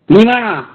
Lima.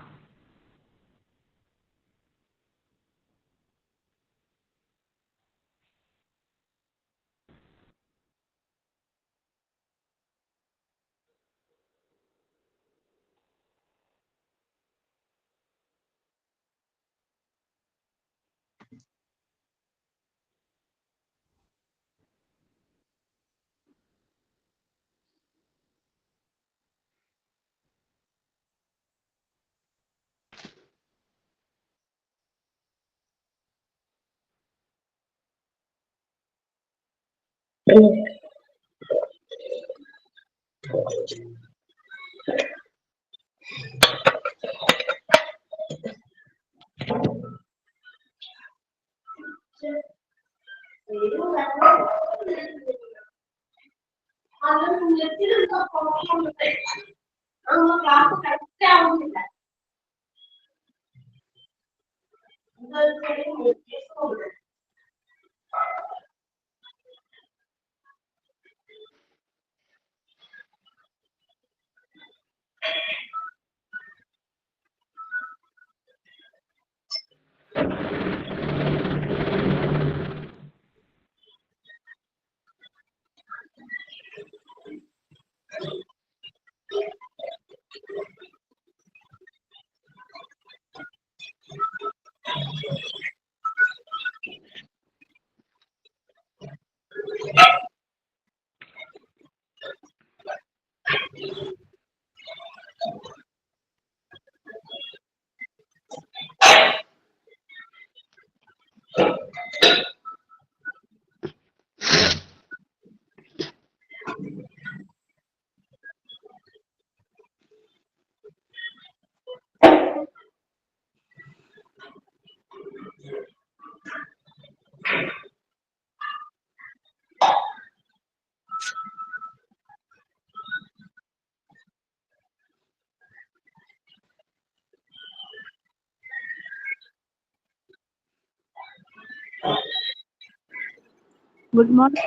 Good morning.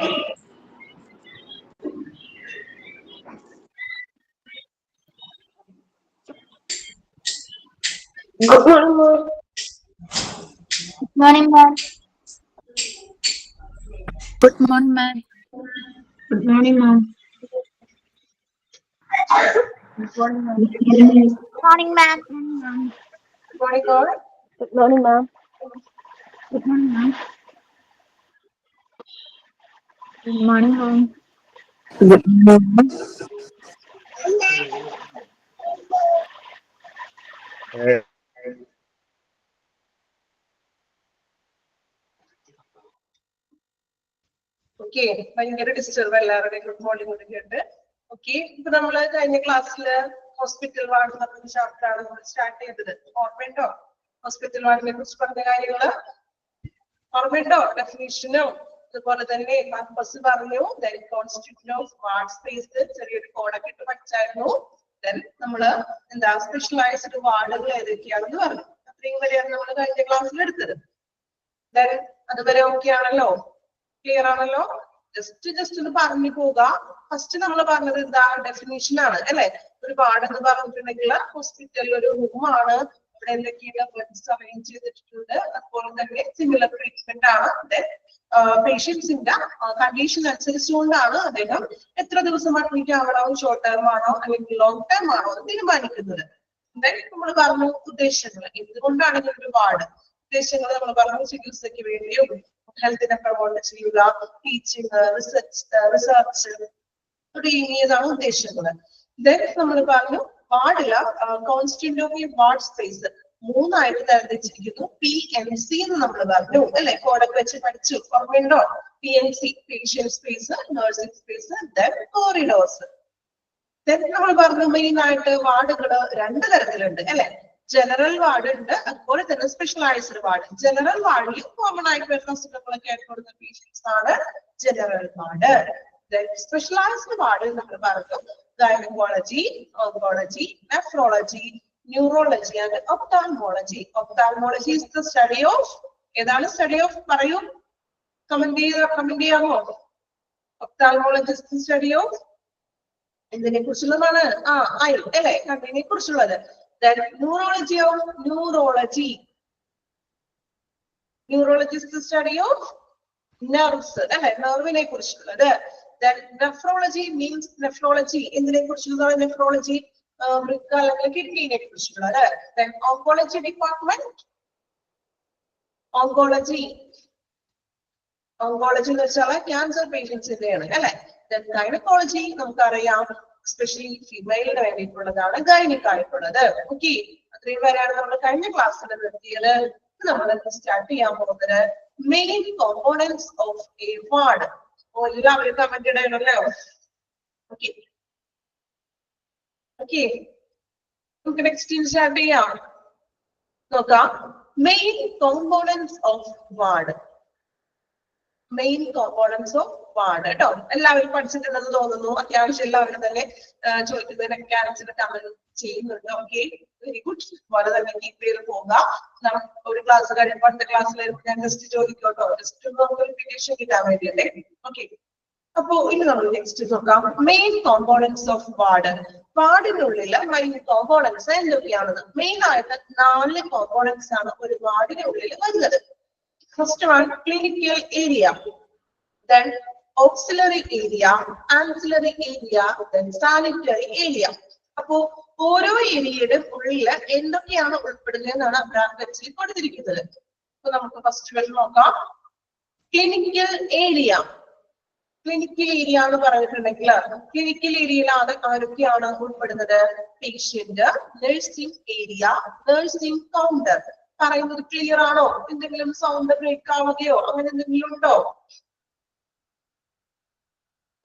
Good morning, ma'am. Good morning, ma'am. Good morning, ma'am. Good morning, ma'am. Good morning, ma'am. Morning, ma'am. Good morning, all. Good morning, ma'am. Good morning, ma'am. Good morning, ma'am. Good morning. Okay, ഭയങ്കര disturb എല്ലാവരുടെയും good morning ഉണ്ട്. Okay, ഇപ്പൊ നമ്മള് കഴിഞ്ഞ ക്ലാസ്സില് hospital ward പറഞ്ഞ chapter ആണ് നമ്മൾ സ്റ്റാർട്ട് ചെയ്തത്. ഓർമ്മയുണ്ടോ? ഹോസ്പിറ്റൽ വാർഡിനെ കുറിച്ച് പറഞ്ഞ കാര്യങ്ങള് ഓർമ്മയുണ്ടോ? ഡെഫിനിഷനും അതുപോലെ തന്നെ പർപ്പസ് പറഞ്ഞു. Then constitution of ward space ചെറിയൊരു കോഡൊക്കെ ഇട്ട് പഠിച്ചായിരുന്നു. ദെൻ നമ്മള് എന്താ സ്പെഷ്യലൈസ്ഡ് വാർഡുകൾ ഏതൊക്കെയാണെന്ന് പറഞ്ഞു. അത്രയും വരെയാണ് നമ്മൾ കഴിഞ്ഞ ക്ലാസ്സിൽ എടുത്തത്. ദെൻ അതുവരെ ഓക്കെ ആണല്ലോ? ക്ലിയർ ആണല്ലോ? ജസ്റ്റ് ഒന്ന് പറഞ്ഞു പോവുക. ഫസ്റ്റ് നമ്മൾ പറഞ്ഞത് എന്താ? ഡെഫിനിഷൻ ആണ് അല്ലെ? ഒരു വാർഡ് എന്ന് പറഞ്ഞിട്ടുണ്ടെങ്കിൽ ഹോസ്പിറ്റലിൽ ഒരു റൂം ആണ്. ഇവിടെ എന്തൊക്കെയാണ് ബെഡ്സ് അറേഞ്ച് ചെയ്തിട്ടുണ്ട്. അതുപോലെ തന്നെ സിമിലർ ട്രീറ്റ്മെന്റ് ആണ്. പേഷ്യൻസിന്റെ കണ്ടീഷൻ അനുസരിച്ചുകൊണ്ടാണ് അദ്ദേഹം എത്ര ദിവസം അഡ്മിറ്റ് ആവണം, ഷോർട്ട് ടേം ആണോ അല്ലെങ്കിൽ ലോങ് ടേം ആണോ എന്ന് തീരുമാനിക്കുന്നത്. നമ്മൾ പറഞ്ഞു ഉദ്ദേശങ്ങൾ, എന്തുകൊണ്ടാണ് ഇതൊരു വാർഡ്. ഉദ്ദേശങ്ങൾ നമ്മൾ പറഞ്ഞു ചികിത്സയ്ക്ക് വേണ്ടിയും ഹെൽത്തിനെ പ്രൊമോട്ട് ചെയ്യുക, ടീച്ചിങ്, റിസർച്ച് തുടങ്ങിയതാണ് ഉദ്ദേശങ്ങൾ. ദെൻ നമ്മൾ പറഞ്ഞു വാർഡില കോൺസ്റ്റിറ്റ്യൂട്ടീവ് വാർഡ് സ്പേസ് മൂന്നായിട്ട് തരംതിരിച്ചിരിക്കുന്നു. PMC എന്ന് നമ്മൾ പറഞ്ഞു അല്ലെ? കോഡൊക്കെ വെച്ച് പഠിച്ചു. ഓർമ്മയുണ്ടോ? PMC patient space, nursing space, then corridors. Then നമ്മൾ പറഞ്ഞു മെയിൻ ആയിട്ട് വാർഡുകൾ രണ്ട് തരത്തിലുണ്ട് അല്ലെ? ജനറൽ വാർഡ് ഉണ്ട്, അതുപോലെ തന്നെ സ്പെഷ്യലൈസ്ഡ് വാർഡ്. ജനറൽ വാർഡിൽ കോമൺ ആയിട്ട് വരുന്ന അസുഖങ്ങളൊക്കെ ആയിട്ട് കൊടുക്കുന്ന പേഷ്യൻസ് ആണ് ജനറൽ വാർഡ്. സ്പെഷ്യലൈസ്ഡ് വാർഡിൽ നമ്മൾ പറഞ്ഞു gynaecology, oncology, nephrology, neurology and ophthalmology. Ophthalmology is the study of ഏതാണ് സ്റ്റഡി ഓഫ് പറയൂ, കമന്റ് ചെയ്യാമോ? ഒഫ്താൽമോളജിസ്റ്റ് സ്റ്റഡി ഓഫ് എന്തിനെ കുറിച്ചുള്ളതാണ്? ഐ അല്ലെ, കണ്ണിനെ കുറിച്ചുള്ളത്. Neurology of neurologist study of nerves അല്ലെ, നെർവിനെ കുറിച്ചുള്ളത്. നെഫ്രോളജി മീൻസ് നെഫ്രോളജി എന്തിനെ കുറിച്ചുള്ളതാണ്? നെഫ്രോളജി വൃക്ക അല്ലെങ്കിൽ കിഡ്നിനെ കുറിച്ചുള്ളത്. ഓങ്കോളജി ഡിപ്പാർട്ട്മെന്റ് ഓങ്കോളജി എന്ന് വെച്ചാൽ ക്യാൻസർ പേഷ്യൻസിന്റെയാണ് അല്ലെ. ഗൈനക്കോളജി നമുക്കറിയാം, എസ്പെഷ്യലി ഫീമെയിലിന് വേണ്ടിയിട്ടുള്ളതാണ് ഗൈനിക് ആയിട്ടുള്ളത്. ഓക്കെ, അത്രയും പേരാണ് നമ്മൾ കഴിഞ്ഞ ക്ലാസ്സിൽ നിർത്തിയത്. നമ്മൾ സ്റ്റാർട്ട് ചെയ്യാൻ പോകുന്നത് main components of A ward. എല്ലാവരും കമന്റ് ഇടണല്ലോ. ഓക്കെ നമുക്ക് നെക്സ്റ്റ് സ്റ്റാർട്ട് ചെയ്യാം. നോക്കാം, main components of ward. Main components of ward കേട്ടോ. എല്ലാവരും പഠിച്ചിട്ടുണ്ടെന്ന് തോന്നുന്നു. അത്യാവശ്യം എല്ലാവരും തന്നെ ചോദിക്കുന്നതിനൊക്കെ ആൻസർ കമന്റ് ചെയ്യുന്നുണ്ട്. Okay, very good. പോലെ തന്നെ കീപ്പ് ചെയ്ത് പോവുക. ഒരു ക്ലാസ് കഴിയുമ്പോൾ അടുത്ത ക്ലാസ്സിൽ ഞാൻ ജസ്റ്റ് ചോദിക്കോട്ടോ, ജസ്റ്റ് നമുക്ക് റിപ്പീറ്റേഷൻ കിട്ടാൻ വേണ്ടിയല്ലേ. ഓക്കെ, അപ്പോ ഇനി നമ്മൾ നെക്സ്റ്റ് നോക്കാം, മെയിൻ കോമ്പോണൻസ് ഓഫ് വാർഡ്. വാർഡിനുള്ളിൽ മെയിൻ കോമ്പോണൻസ് എന്തൊക്കെയാണെന്ന്. മെയിൻ ആയിട്ട് 4 കോമ്പോണൻസ് ആണ് ഒരു വാർഡിനുള്ളിൽ വരുന്നത്. First one clinical area, then auxiliary area, ancillary area, then sanitary area. അപ്പോ ഓരോ ഏരിയയുടെ ഉള്ളില് എന്തൊക്കെയാണ് ഉൾപ്പെടുന്നതെന്നാണ് ബ്രാക്കറ്റ്സിൽ കൊടുത്തിരിക്കുന്നത്. അപ്പൊ നമുക്ക് ഫസ്റ്റ് വൺ നോക്കാം, ക്ലിനിക്കൽ ഏരിയ. ക്ലിനിക്കൽ ഏരിയ എന്ന് പറഞ്ഞിട്ടുണ്ടെങ്കിൽ ക്ലിനിക്കൽ ഏരിയയിൽ ആരൊക്കെയാണ് ഉൾപ്പെടുന്നത്? Patient, nursing area, nursing counter. പറയുന്നത് ക്ലിയർ ആണോ? എന്തെങ്കിലും സൗണ്ട് ബ്രേക്ക് ആവുകയോ അങ്ങനെ എന്തെങ്കിലും ഉണ്ടോ?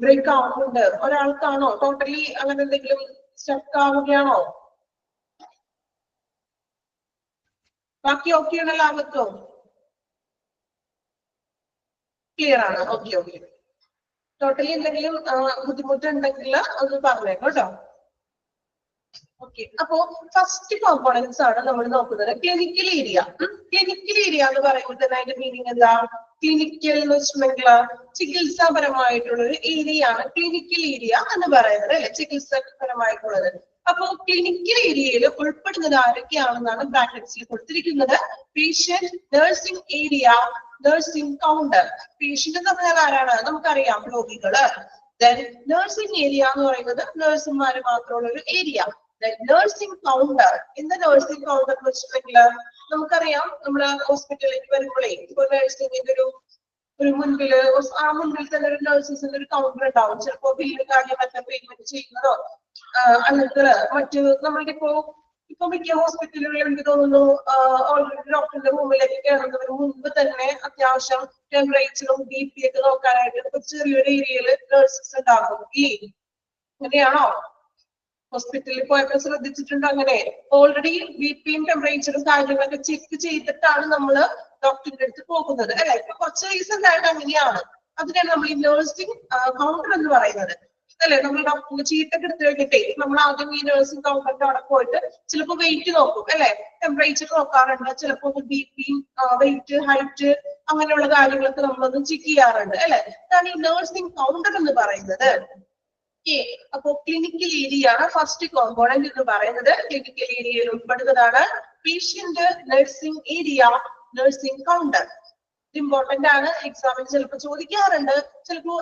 ബ്രേക്ക് ആവുന്നുണ്ട് ഒരാൾക്കാണോ? ടോട്ടലി അങ്ങനെ എന്തെങ്കിലും സ്റ്റക്ക് ആവുകയാണോ? ബാക്കി ഓക്കെയാണ് എല്ലാവർക്കും? ക്ലിയർ ആണ്? ഓക്കെ. ടോട്ടലി എന്തെങ്കിലും ബുദ്ധിമുട്ടുണ്ടെങ്കിൽ ഒന്ന് പറഞ്ഞേക്കോ കേട്ടോ. ഓക്കെ, അപ്പോ ഫസ്റ്റ് കോമ്പോണൻസ് ആണ് നമ്മൾ നോക്കുന്നത് ക്ലിനിക്കൽ ഏരിയ. ക്ലിനിക്കൽ ഏരിയ എന്ന് പറയുമ്പോൾ തന്നെ അതിന്റെ മീനിങ് എന്താ? ക്ലിനിക്കൽ എന്ന് വെച്ചിട്ടുണ്ടെങ്കിൽ ചികിത്സാപരമായിട്ടുള്ള ഒരു ഏരിയ ആണ് ക്ലിനിക്കൽ ഏരിയ എന്ന് പറയുന്നത് അല്ലെ, ചികിത്സാപരമായിട്ടുള്ളത്. അപ്പോ ക്ലിനിക്കൽ ഏരിയയിൽ ഉൾപ്പെടുന്നത് ആരൊക്കെയാണെന്നാണ് ബ്രാക്കറ്റ്സിൽ കൊടുത്തിരിക്കുന്നത്. Patient, nursing area, nursing counter. Patient എന്ന് പറഞ്ഞാൽ ആരാണ്? നമുക്കറിയാം, രോഗികള്. നഴ്സിംഗ് ഏരിയ എന്ന് പറയുന്നത് നഴ്സുമാര് മാത്രമുള്ള ഒരു ഏരിയ. Nursing counter. എന്താ നഴ്സിംഗ് കൗണ്ടർ എന്ന് വെച്ചിട്ടുണ്ടെങ്കിൽ നമുക്കറിയാം, നമ്മുടെ ഹോസ്പിറ്റലിലേക്ക് വരുമ്പോഴേ ഇപ്പൊ നഴ്സിംഗിന്റെ ഒരു മുൻപില് മുൻപിൽ തന്നെ ഒരു നഴ്സസിന്റെ ഒരു കൗണ്ടർ ഉണ്ടാവും. ചിലപ്പോ ബില്ല് കാര്യങ്ങളൊക്കെ പേയ്മെന്റ് ചെയ്യുന്നതോ അല്ലെങ്കിൽ മറ്റു നമ്മളുടെ ഇപ്പൊ മിക്ക ഹോസ്പിറ്റലുകളിൽ എനിക്ക് തോന്നുന്നു ഓൾറെഡി ഡോക്ടറിന്റെ റൂമിലേക്ക് കയറുന്നതിന് മുൻപ് തന്നെ അത്യാവശ്യം ടെമ്പറേച്ചറും BP ഒക്കെ നോക്കാനായിട്ട് ചെറിയൊരു ഏരിയയിൽ നഴ്സസ് ഉണ്ടാകും. അങ്ങനെയാണോ? ഹോസ്പിറ്റലിൽ പോയപ്പോൾ ശ്രദ്ധിച്ചിട്ടുണ്ട് അങ്ങനെ? ഓൾറെഡി BPയും ടെമ്പറേച്ചറും കാര്യങ്ങളൊക്കെ ചെക്ക് ചെയ്തിട്ടാണ് നമ്മൾ ഡോക്ടറിന്റെ അടുത്ത് പോകുന്നത് അല്ലെ. ഇപ്പൊ കുറച്ച് റീസെന്റ് ആയിട്ട് അങ്ങനെയാണ്. അതിനാണ് നമ്മൾ ഈ നഴ്സിംഗ് കൗണ്ടർ എന്ന് പറയുന്നത് അല്ലെ. നമ്മൾ ഡോക്ടറിന്റെ ചീട്ടൊക്കെ എടുത്ത് കഴിഞ്ഞിട്ടേ നമ്മൾ ആദ്യം ഈ നഴ്സിംഗ് കൗണ്ടറിന്റെ അവിടെ പോയിട്ട് ചിലപ്പോൾ വെയിറ്റ് നോക്കും അല്ലെ, ടെമ്പറേച്ചർ നോക്കാറുണ്ട്, ചിലപ്പോൾ BPയും വെയിറ്റ്, ഹൈറ്റ് അങ്ങനെയുള്ള കാര്യങ്ങളൊക്കെ നമ്മളൊന്ന് ചെക്ക് ചെയ്യാറുണ്ട് അല്ലെ. ഇതാണ് ഈ നഴ്സിംഗ് കൗണ്ടർ എന്ന് പറയുന്നത്. അപ്പോ ക്ലിനിക്കൽ ഏരിയ ആണ് ഫസ്റ്റ് കോമ്പോണന്റ് എന്ന് പറയുന്നത്. ക്ലിനിക്കൽ ഏരിയയിൽ ഉൾപ്പെടുന്നതാണ് patient, nursing area, nursing counter. Important ആണ്, എക്സാമിന് ചിലപ്പോൾ ചോദിക്കാറുണ്ട്. ചിലപ്പോൾ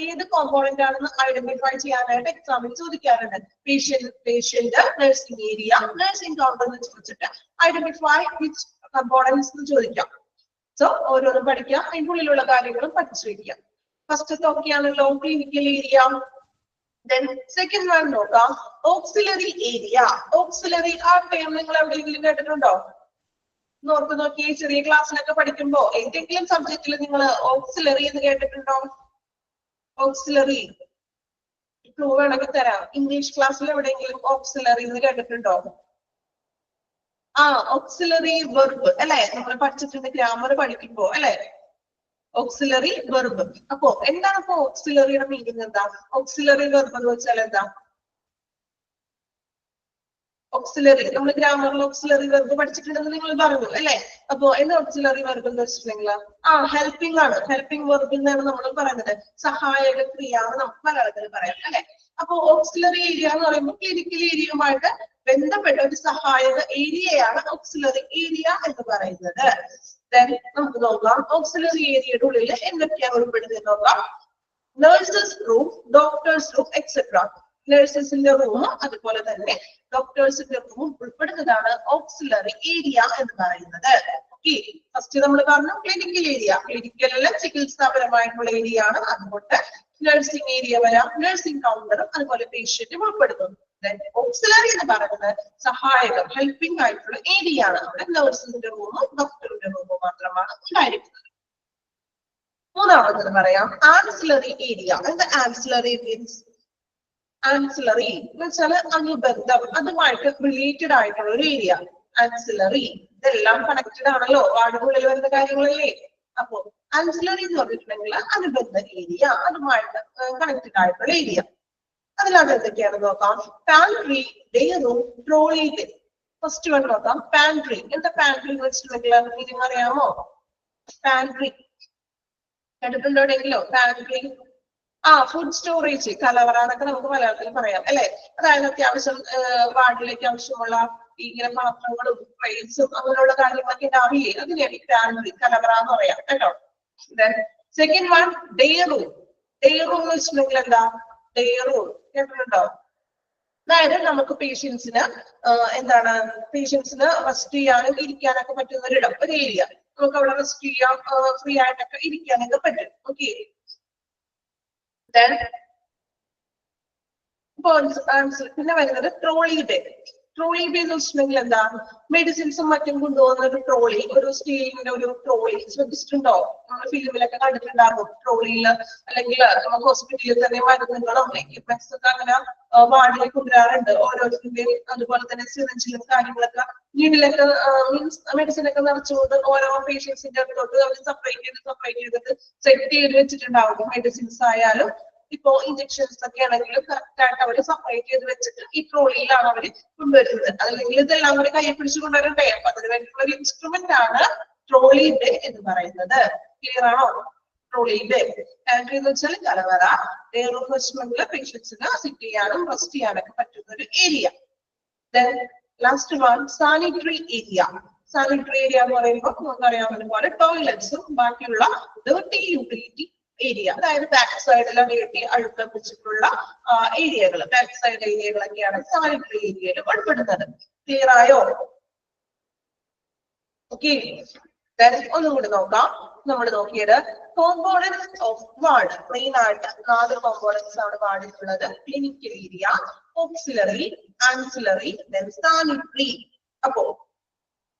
ഏത് കോമ്പോണന്റ് ആണെന്ന് ഐഡന്റിഫൈ ചെയ്യാനായിട്ട് എക്സാമിന് ചോദിക്കാറുണ്ട്. Patient, nursing area, nursing counter എന്ന് ചോദിച്ചിട്ട് ഐഡന്റിഫൈ വിച്ച് കമ്പോണൻസ് എന്ന് ചോദിക്കാം. സോ ഓരോന്നും പഠിക്കാം, അതിൻ്റെ ഉള്ളിലുള്ള കാര്യങ്ങളും പഠിച്ചു വയ്ക്കാം. ഫസ്റ്റ് നോക്കിയാണല്ലോ clinical area. Then second one നോക്കാം, ഓക്സിലറി ഏരിയ. ഓക്സിലറി ആ ടേം നിങ്ങൾ എവിടെയെങ്കിലും കേട്ടിട്ടുണ്ടോ? നോർത്ത് നോക്കി ചെറിയ ക്ലാസ്സിലൊക്കെ പഠിക്കുമ്പോ ഏതെങ്കിലും സബ്ജക്റ്റിൽ നിങ്ങൾ ഓക്സിലറി എന്ന് കേട്ടിട്ടുണ്ടോ? ഓക്സിലറി ക്ലൂ വേണമെങ്കിൽ തരാം. ഇംഗ്ലീഷ് ക്ലാസ്സിൽ എവിടെയെങ്കിലും ഓക്സിലറി എന്ന് കേട്ടിട്ടുണ്ടോ? ഓക്സിലറി വെർബ് അല്ലെ, നമ്മൾ പഠിച്ചിട്ടുണ്ട് ഗ്രാമർ പഠിക്കുമ്പോ അല്ലെ. Auxiliary verb. അപ്പോ എന്താണ് ഇപ്പൊ ഓക്സിലറിയുടെ മീനിങ്? എന്താ ഓക്സിലറി വെർബ് എന്ന് വെച്ചാൽ? എന്താ ഓക്സിലറി നമ്മൾ ഗ്രാമറിൽ ഓക്സിലറി വെർബ് പഠിച്ചിട്ടുണ്ടെന്ന് നിങ്ങൾ പറഞ്ഞു അല്ലെ. അപ്പൊ എന്താ ഓക്സിലറി വെർബ് എന്ന് വെച്ചിട്ടുണ്ടെങ്കിൽ ഹെൽപ്പിംഗ് ആണ്. ഹെൽപ്പിംഗ് വെർബ് എന്നാണ് നമ്മൾ പറയുന്നത്. സഹായക ക്രിയ എന്ന് നമുക്ക് മലയാളത്തിൽ പറയാം അല്ലെ. അപ്പൊ ഓക്സിലറി ഏരിയ എന്ന് പറയുമ്പോൾ ക്ലിനിക്കൽ ഏരിയയുമായിട്ട് ബന്ധപ്പെട്ട ഒരു സഹായക ഏരിയയാണ് ഓക്സിലറി ഏരിയ എന്ന് പറയുന്നത്. നമുക്ക് നോക്കാം ഓക്സിലറി ഏരിയയുടെ ഉള്ളിൽ എന്തൊക്കെയാണ് ഉൾപ്പെടുന്നത് നോക്കാം. Nurses room, doctors room etcetera. നഴ്സസിന്റെ റൂം അതുപോലെ തന്നെ ഡോക്ടേഴ്സിന്റെ റൂം ഉൾപ്പെടുന്നതാണ് ഓക്സിലറി ഏരിയ എന്ന് പറയുന്നത്. ഓക്കെ, ഫസ്റ്റ് നമ്മൾ പറഞ്ഞു ക്ലിനിക്കൽ ഏരിയ. ക്ലിനിക്കലിലെ ചികിത്സാപരമായിട്ടുള്ള ഏരിയ ആണ്. അതുകൊണ്ട് നഴ്സിംഗ് ഏരിയ വരാം, നഴ്സിംഗ് കൗണ്ടറും അതുപോലെ പേഷ്യന്റും ഉൾപ്പെടുത്തുന്നു. ഓക്സിലറി എന്ന് പറയുന്നത് സഹായകം ഹെൽപ്പിംഗ് ആയിട്ടുള്ള ഏരിയ ആണ്. അവിടെ നഴ്സിന്റെ റൂമും ഡോക്ടറിന്റെ റൂമും മാത്രമാണ് ഉണ്ടായിരിക്കുന്നത്. മൂന്നാമത് പറയാം ആൻസിലറി ഏരിയ. എന്താ ആൻസിലറി മീൻസ്? ആൻസിലറി എന്ന് വെച്ചാൽ അനുബന്ധം, അതുമായിട്ട് റിലേറ്റഡ് ആയിട്ടുള്ള ഒരു ഏരിയ. ആൻസിലറി ഇതെല്ലാം കണക്റ്റഡ് ആണല്ലോ, വാർഡിനുള്ളിൽ വരുന്ന കാര്യങ്ങളല്ലേ. അപ്പോ ആൻസിലറി എന്ന് പറഞ്ഞിട്ടുണ്ടെങ്കിൽ അനുബന്ധ ഏരിയ, അതുമായിട്ട് കണക്റ്റഡ് ആയിട്ടുള്ള ഏരിയ. അതിനകത്ത് എന്തൊക്കെയാണ് നോക്കാം. Pantry, day room, trolley bay. First one നോക്കാം പാൻട്രി. എന്താ പാൻട്രി എന്ന് വെച്ചിട്ടുണ്ടെങ്കിൽ നിങ്ങൾക്ക് അറിയാമോ? പാൻട്രി കണ്ടിട്ടുണ്ടോ എവിടെയെങ്കിലോ? പാൻട്രി ഫുഡ് സ്റ്റോറേജ്, കലവറ എന്നൊക്കെ നമുക്ക് മലയാളത്തിൽ പറയാം അല്ലെ. അതായത് അത്യാവശ്യം വാർഡിലേക്ക് ആവശ്യമുള്ള ഇങ്ങനെ പാത്രങ്ങളും ട്രേസും അങ്ങനെയുള്ള കാര്യങ്ങളൊക്കെ ഉണ്ടാവില്ലേ, അതിനെയാണ് പാൻട്രി, കലവറ എന്ന് പറയാം കേട്ടോ. Second one day room. Day room എന്ന് വെച്ചിട്ടുണ്ടെങ്കിൽ എന്താ? ഡേ റൂം കേട്ടിട്ടുണ്ടോ? അതായത് നമുക്ക് പേഷ്യൻസിന് എന്താണ്, പേഷ്യൻസിന് റെസ്റ്റ് ചെയ്യാനും ഇരിക്കാനൊക്കെ പറ്റുന്ന ഒരിടം, ഒരു ഏരിയ. നമുക്ക് അവിടെ റെസ്റ്റ് ചെയ്യാം, ഫ്രീ ആയിട്ടൊക്കെ ഇരിക്കാനൊക്കെ പറ്റും. ഓക്കെ, പിന്നെ വരുന്നത് ട്രോളി ബേ. ട്രോളി ബേ എന്ന് വെച്ചിട്ടുണ്ടെങ്കിൽ എന്താ? മെഡിസിൻസും മറ്റും കൊണ്ടുപോകുന്ന ഒരു ട്രോളി, ഒരു സ്റ്റീലിന്റെ ഒരു ട്രോളി. ശ്രദ്ധിച്ചിട്ടുണ്ടോ? നമ്മൾ ഫിലിമിലൊക്കെ കണ്ടിട്ടുണ്ടാകും. ട്രോളിയിൽ അല്ലെങ്കിൽ നമുക്ക് ഹോസ്പിറ്റലിൽ തന്നെ മരുന്നുകളും എക്യുപ്മെന്റ്സ് ഒക്കെ അങ്ങനെ വാർഡിലേക്ക് കൊണ്ടുവരാറുണ്ട് ഓരോരുത്തരുടെയും. അതുപോലെ തന്നെ സിറിഞ്ചിലും കാര്യങ്ങളൊക്കെ വീട്ടിലൊക്കെ മീൻസ് മെഡിസിൻ ഒക്കെ നിറച്ചുകൊണ്ട് ഓരോ പേഷ്യൻസിന്റെ അടുത്തോട്ട് അവർ സെപ്പറേറ്റ് ചെയ്തിട്ട് സെറ്റ് ചെയ്ത് വെച്ചിട്ടുണ്ടാവും. മെഡിസിൻസ് ആയാലും ഇപ്പോ ഇഞ്ചക്ഷൻസ് ഒക്കെ ആണെങ്കിലും കറക്റ്റ് ആയിട്ട് അവർ സെപ്പറേറ്റ് ചെയ്ത് വെച്ചിട്ട് ഈ ട്രോളിയിലാണ് അവർ കൊണ്ടുവരുന്നത്. അല്ലെങ്കിൽ ഇതെല്ലാം കൂടി കൈ പിടിച്ചു കൊണ്ടുവരണ്ടേ. അപ്പൊ അതിന് വേണ്ടിയുള്ള ഒരു ഇൻസ്ട്രുമെന്റ് ആണ് ട്രോളി ബേ എന്ന് പറയുന്നത്. ക്ലിയർ ആണോ? Trolley bay. പാൻട്രി എന്ന് വെച്ചാൽ കലവറ, ഡേ റൂം എന്ന് വെച്ചിട്ടുണ്ടെങ്കിൽ പേഷ്യൻസിന് സിറ്റ് ചെയ്യാനും റെസ്റ്റ് ചെയ്യാനൊക്കെ പറ്റുന്ന ഒരു area. Last one sanitary area. Sanitary area എന്ന് പറയുമ്പോൾ നമുക്ക് അറിയാവുന്ന പോലെ ടോയ്ലറ്റ്സും ബാക്കിയുള്ള ഡേർട്ടി യൂട്ടിലിറ്റി ഏരിയ, അതായത് ബാക്ക് സൈഡിലെ വീട്ടി അഴുക്കം വെച്ചിട്ടുള്ള ഏരിയകൾ, ബാക്ക് സൈഡ് ഏരിയകളൊക്കെയാണ് സാനിറ്ററി ഏരിയയിൽ ഉൾപ്പെടുന്നത്. ക്ലിയർ ആയോ? ഓക്കെ, ഒന്നുകൂടി നോക്കാം. നമ്മൾ നോക്കിയത് കോമ്പോണൻസ് ഓഫ് വാർഡ്. മെയിൻ ആയിട്ട് 4 കോമ്പോണൻസ് ആണ് വാർഡിലുള്ളത്. Clinical area, auxiliary, ancillary, sanitary. അപ്പോ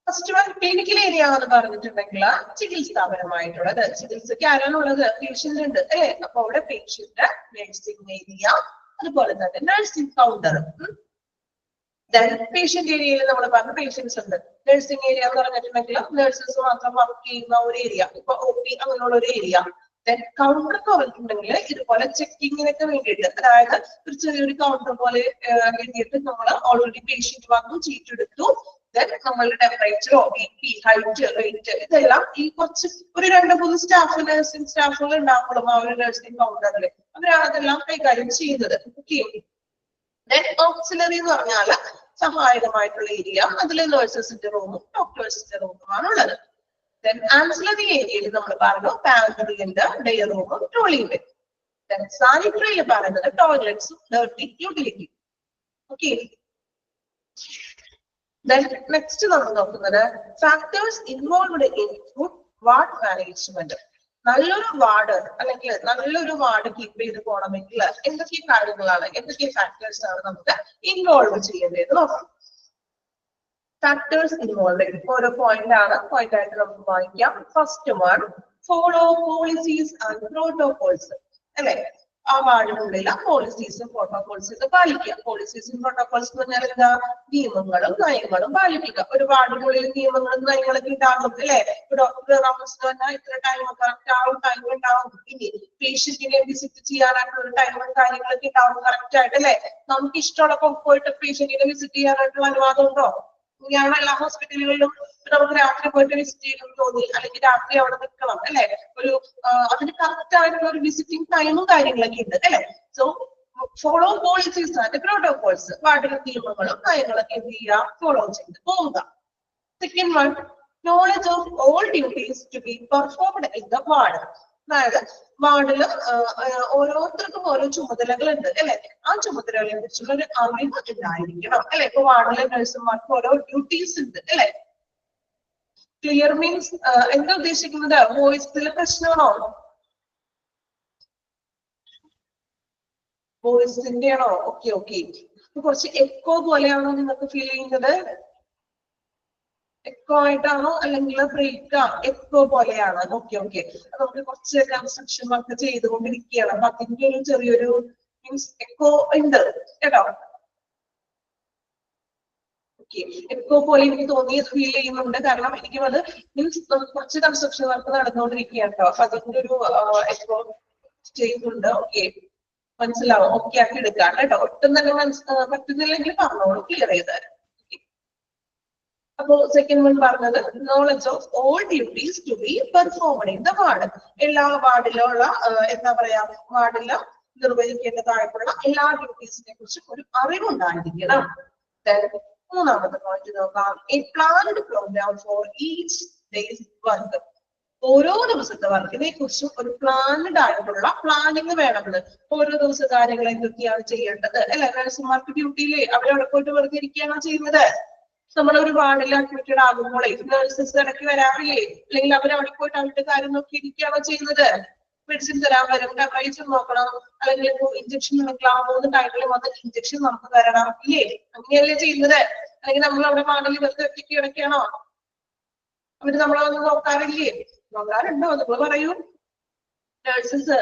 ഫസ്റ്റ് വൺ ക്ലിനിക്കൽ ഏരിയ എന്ന് പറഞ്ഞിട്ടുണ്ടെങ്കിൽ ചികിത്സാപരമായിട്ടുള്ളത്. ചികിത്സയ്ക്ക് ആരാണുള്ളത്? പേഷ്യന്റ് ഉണ്ട് അല്ലെ. അപ്പൊ അവിടെ പേഷ്യന്റ്, നഴ്സിംഗ് ഏരിയ, അതുപോലെ തന്നെ നഴ്സിംഗ് കൗണ്ടർ. പേഷ്യന്റ് ഏരിയയിൽ നമ്മൾ പറഞ്ഞ പേഷ്യൻസ് ഉണ്ട്. നഴ്സിംഗ് ഏരിയ എന്ന് പറഞ്ഞിട്ടുണ്ടെങ്കിൽ നഴ്സസ് മാത്രം വർക്ക് ചെയ്യുന്ന ഒരു ഏരിയ, ഇപ്പൊ OP അങ്ങനെയുള്ള ഒരു ഏരിയ. കൗണ്ടർ എന്ന് പറഞ്ഞിട്ടുണ്ടെങ്കിൽ ഇതുപോലെ ചെക്കിങ്ങിനൊക്കെ വേണ്ടിയിട്ട്, അതായത് ഒരു ചെറിയൊരു കൗണ്ടർ പോലെ എഴുതിയിട്ട് നമ്മൾ ഓൾറെഡി പേഷ്യന്റ് വന്നു ചീറ്റ് എടുത്തു, നമ്മളുടെ ടെമ്പറേച്ചറോ BP, ഹൈറ്റ്, വെയിറ്റ് ഇതെല്ലാം ഈ കുറച്ച് ഒരു 2-3 സ്റ്റാഫ്, നഴ്സിംഗ് സ്റ്റാഫുകൾ ഉണ്ടാവുള്ളൂ ആ ഒരു നഴ്സിംഗ് കൗണ്ടറിൽ. അവരാണ് അതെല്ലാം കൈകാര്യം ചെയ്യുന്നത്. ഓക്സിലറി എന്ന് പറഞ്ഞാൽ സഹായകമായിട്ടുള്ള ഏരിയ, അതിൽ നഴ്സസിന്റെ റൂമും ഡോക്ടേഴ്സിന്റെ റൂമുമാണ് ഉള്ളത്. ആൻസിലറി ഏരിയയിൽ നമ്മൾ പറഞ്ഞു പാൻട്രിയുണ്ട്, ഡേ റൂമും ട്രോളിയും. സാനിറ്ററിയിൽ പറയുന്നത് ടോയ്ലറ്റ്സും ഡേർട്ടി യൂട്ടിലിറ്റി. ഓക്കെ, നെക്സ്റ്റ് നമ്മൾ നോക്കുന്നത് factors involved in good ward management. നല്ലൊരു വാർഡ് അല്ലെങ്കിൽ നല്ലൊരു വാർഡ് കീപ്പ് ചെയ്ത് പോകണമെങ്കിൽ എന്തൊക്കെ കാര്യങ്ങളാണ്, എന്തൊക്കെ ഫാക്ടേഴ്സ് ആണ് നമുക്ക് ഇൻവോൾവ് ചെയ്യേണ്ടത് നോക്കാം. ഫാക്ടേഴ്സ് ഇൻവോൾവ് ഓരോ പോയിന്റ് ആയിട്ട് നമുക്ക് വായിക്കാം. First one, follow policies and protocols അല്ലെ. ആ വാർഡിനുള്ളിൽ പോളിസീസും പ്രോട്ടോകോൾസും പാലിക്കുക. പോളിസീസും പ്രോട്ടോകോൾസ് എന്ന് പറഞ്ഞാൽ എന്താ? നിയമങ്ങളും നയങ്ങളും പാലിക്കുക. ഒരു വാർഡിനുള്ളിൽ നിയമങ്ങളും നയങ്ങളൊക്കെ ഉണ്ടാകും അല്ലെ? ഡോക്ടർ റൗണ്ട്സ് പറഞ്ഞാൽ ഇത്ര ടൈം കറക്റ്റ് ആവും, ടൈം ഉണ്ടാവും. ഇനി പേഷ്യന്റിനെ വിസിറ്റ് ചെയ്യാനായിട്ടുള്ള ഒരു ടൈമും കാര്യങ്ങളൊക്കെ ഉണ്ടാവും കറക്റ്റ് ആയിട്ട് അല്ലെ? നമുക്ക് ഇഷ്ടമുള്ളപ്പോൾ പോയിട്ട് പേഷ്യന്റിനെ വിസിറ്റ് ചെയ്യാനായിട്ടുള്ള അനുവാദം ഉണ്ടോ? ഇങ്ങനെയാണ് എല്ലാ ഹോസ്പിറ്റലുകളിലും. നമുക്ക് രാത്രി പോയിട്ട് വിസിറ്റ് ചെയ്യണമെന്ന് തോന്നി, അല്ലെങ്കിൽ രാത്രി അവിടെ നിൽക്കണം അല്ലെ? ഒരു അതിന് കറക്റ്റ് ആയിട്ടുള്ള ഒരു വിസിറ്റിംഗ് ടൈമും കാര്യങ്ങളൊക്കെ ഉണ്ട് അല്ലെ? So follow policies and protocols. വാർഡിലെ നിയമങ്ങളും നയങ്ങളൊക്കെ എന്ത് ചെയ്യുക? ഫോളോ ചെയ്ത് പോവുക. Second one, knowledge of all duties to be performed in the ward. അതായത് വാർഡില് ഓരോരുത്തർക്കും ഓരോ ചുമതലകളുണ്ട് അല്ലെ? ആ ചുമതലകളെ കുറിച്ചുള്ള ഒരു അറിവ് ഉണ്ടായിരിക്കണം അല്ലെ? ഇപ്പൊ വാർഡിലെ നഴ്സുമാർക്ക് ഓരോ ഡ്യൂട്ടീസ് ഉണ്ട് അല്ലെ? ക്ലിയർ മീൻസ് എന്താ ഉദ്ദേശിക്കുന്നത്? വോയിസിലെ പ്രശ്നമാണോ? വോയിസിന്റെ ആണോ? Okay okay. കുറച്ച് എക്കോ പോലെയാണോ നിങ്ങൾക്ക് ഫീൽ ചെയ്യുന്നത്? എക്കോ ആയിട്ടാണോ അല്ലെങ്കിൽ ബ്രേക്ക്? എക്കോ പോലെയാണ്. Okay okay. നമുക്ക് കുറച്ച് കൺസ്ട്രക്ഷൻ വർക്ക് ചെയ്തുകൊണ്ടിരിക്കുകയാണ്, അപ്പൊ അതിന്റെ ഒരു ചെറിയൊരു മീൻസ് എക്കോ ഉണ്ട് കേട്ടോ. ഓക്കെ, എക്കോ പോലെ എനിക്ക് തോന്നി, ഫീൽ ചെയ്യുന്നുണ്ട്. കാരണം എനിക്കും അത് മീൻസ് കുറച്ച് കൺസ്ട്രക്ഷൻ വർക്ക് നടന്നുകൊണ്ടിരിക്കുകയാണ് കേട്ടോ, അപ്പൊ അതിന്റെ ഒരു എക്കോ ചെയ്യുന്നുണ്ട്. ഓക്കെ, മനസ്സിലാവും? ഓക്കെ ആക്കി എടുക്കാം കേട്ടോ. ഒട്ടും തന്നെ പറ്റുന്നില്ലെങ്കിൽ പറഞ്ഞോളൂ, ക്ലിയർ ചെയ്ത് തരാം. അപ്പോ സെക്കൻഡ് വൺ പറഞ്ഞത് knowledge of all duties to be performed in the ward. എല്ലാ വാർഡിലുള്ള എന്താ പറയാ, വാർഡില് നിർവഹിക്കേണ്ടതായിട്ടുള്ള എല്ലാ ഡ്യൂട്ടീസിനെ കുറിച്ചും ഒരു അറിവുണ്ടായിരിക്കണം. മൂന്നാമത്തെ പോയിന്റ് നോക്കാം, a planned programme for each day's work. ഓരോ ദിവസത്തെ വർക്കിനെ കുറിച്ചും ഒരു പ്ലാൻഡ് ആയിട്ടുള്ള പ്ലാനിങ് വേണമെന്ന്. ഓരോ ദിവസ കാര്യങ്ങൾ എന്തൊക്കെയാണ് ചെയ്യേണ്ടത് അല്ലെ? നഴ്സുമാർക്ക് ഡ്യൂട്ടിയില് അവരവിടെ പോയിട്ട് വെറുതെ ഇരിക്കുകയാണോ ചെയ്യുന്നത്? നമ്മളൊരു വാർഡിൽ അഡ്മിറ്റഡ് ആകുമ്പോഴേ നഴ്സസ് ഇടയ്ക്ക് വരാറില്ലേ? അല്ലെങ്കിൽ അവരവിടെ പോയിട്ട് അവരുടെ കാര്യം നോക്കി ഇരിക്കുകയാണോ ചെയ്യുന്നത്? മെഡിസിൻ തരാൻ വരും, ടെമ്പറേച്ചർ നോക്കണം, അല്ലെങ്കിൽ ഇപ്പൊ ഇഞ്ചക്ഷൻ എടുക്കണം, 3 ടൈമിൽ വന്ന് ഇഞ്ചക്ഷൻ നമുക്ക് തരണം ഇല്ലേ? അങ്ങനെയല്ലേ ചെയ്യുന്നത്? അല്ലെങ്കിൽ നമ്മൾ അവിടെ വാർഡിൽ വെറുതെ ഒറ്റയ്ക്ക് കിടക്കുകയാണോ? അവര് നമ്മളൊന്നും നോക്കാറില്ലേ? നോക്കാറുണ്ടോ? നിങ്ങൾ പറയൂ. നഴ്സസ്